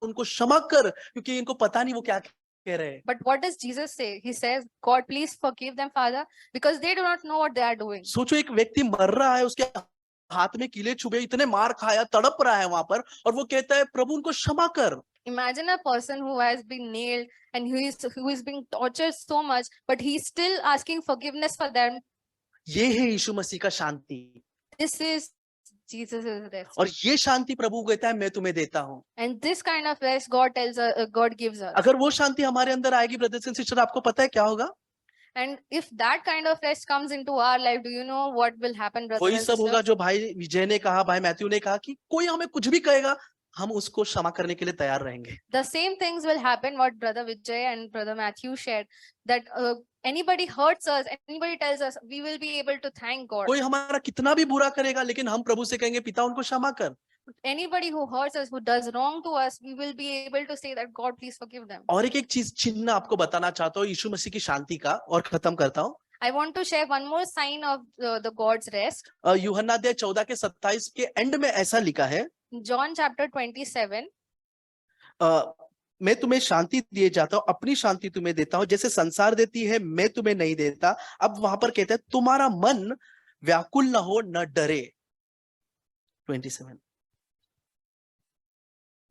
उनको क्षमा कर, क्योंकि इनको पता नहीं वो क्या कह रहे हैं। But what does Jesus say? He says, God, please forgive them, Father, because they do not know what they are doing. सोचो एक व्यक्ति मर रहा है, उसके हाथ में कीले चुभे, इतने मार खाया, तड़प रहा है वहां पर, और वो कहता है प्रभु उनको क्षमा कर। Imagine a person who has been nailed and who is being tortured so much, but he's still asking forgiveness for them. ये है यीशु मसीह का शांति, This is Jesus' rest. और ये शांति प्रभु कहता है मैं तुम्हें देता हूँ। And this kind of rest God gives us. अगर वो शांति हमारे अंदर आएगी ब्रदर्स एंड सिस्टर, आपको पता है क्या होगा? And if that kind of rest comes into our life, do you know what will happen, brothers वही and सब होगा sisters? जो भाई विजय ने कहा, भाई मैथ्यू ने कहा कि कोई हमें कुछ भी कहेगा, हम उसको क्षमा करने के लिए तैयार रहेंगे। The same things will happen what Brother Vijay and Brother Matthew shared, that anybody hurts us, anybody tells us, we will be able to thank God. कोई हमारा कितना भी बुरा करेगा, लेकिन हम प्रभु से कहेंगे पिता उनको क्षमा कर। Anybody who hurts us, who does wrong to us, we will be able to say that God, please forgive them. और एक चीज चिन्ह आपको बताना चाहता हूँ यीशु मसीह की शांति का, और खत्म करता हूँ। I want to share one more sign of the God's rest. यूहन्ना अध्याय 14 के 27 के एंड में ऐसा लिखा है, John chapter 27. मैं तुम्हें शांति दिए जाता हूँ, अपनी शांति तुम्हें देता हूँ, जैसे संसार देती है मैं तुम्हें नहीं देता। अब वहां पर कहता है तुम्हारा मन व्याकुल न हो न डरे। 27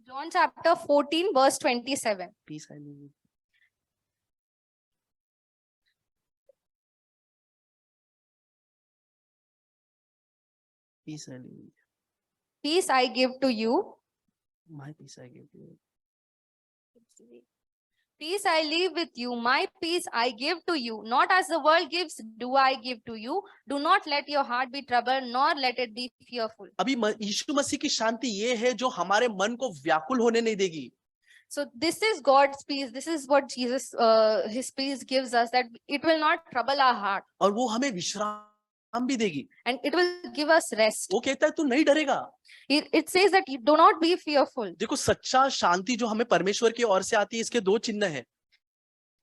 John chapter 14 verse 27. Peace I leave with you. Peace I leave with you. Peace I give to you. My peace I give to you. Peace I leave with you. My peace I give to you. Not as the world gives, do I give to you. Do not let your heart be troubled, nor let it be fearful. अभी यीशु मसीह की शांति ये है जो हमारे मन को व्याकुल होने नहीं देगी। So this is God's peace. This is what Jesus, his peace gives us, that it will not trouble our heart. और वो हमें विश्राम भी देगी। And it will give us rest. वो कहता है तू नहीं डरेगा। It says that you do not be fearful. देखो सच्चा शांति जो हमें परमेश्वर की ओर से आती है, इसके दो चिन्ह हैं।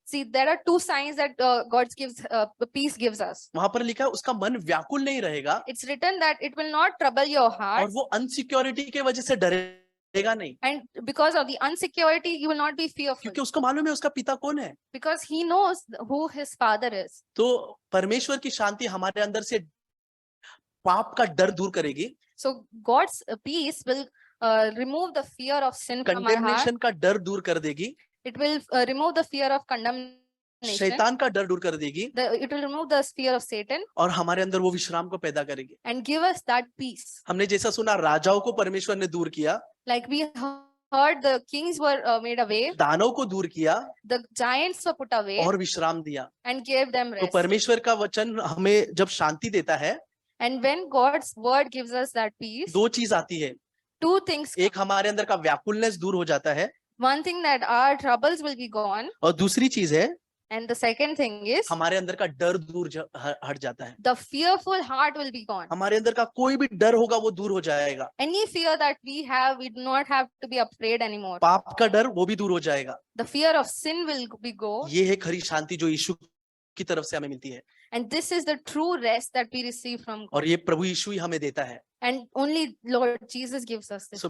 See, there are two signs that God gives, peace gives us. वहां पर लिखा है उसका मन व्याकुल नहीं रहेगा, It's written that it will not trouble your और heart. वो अनसिक्योरिटी के वजह से डरेगा नहीं, And because of the insecurity, you will not be fearful. क्योंकि उसको मालूम है उसका पिता कौन है। Because he knows who his father is. तो परमेश्वर की शांति हमारे अंदर से पाप का डर दूर करेगी, So God's peace will remove the fear of sin from our heart. Condemnation का डर दूर कर देगी, It will remove the fear of condemnation. शैतान का डर दूर कर देगी, It will remove the fear of Satan और हमारे अंदर वो विश्राम को पैदा करेगी। and give us that peace. हमने जैसा सुना राजाओं को परमेश्वर ने दूर किया, Like we heard, the kings were made away, दानों को दूर किया the giants were put away और विश्राम दिया। and gave them तो rest. परमेश्वर का वचन हमें जब शांति देता है, And when God's word gives us that peace, दो चीज आती है। two things. एक हमारे अंदर का व्याकुलनेस दूर हो जाता है, One thing, that our troubles will be gone. और दूसरी चीज है And the second thing is, हमारे अंदर का डर दूर हट जाता है। the fearful heart will be gone. हमारे अंदर का कोई भी डर होगा वो दूर हो जाएगा, Any fear that we have, we do not have to be afraid anymore. पाप का डर वो भी दूर हो जाएगा। The fear of sin will be go. ये है खरी शांति जो यीशु की तरफ से हमें मिलती है, And this is the true rest that we receive from God. और ये प्रभु यीशु ही हमें देता है। And only Lord Jesus gives us this. So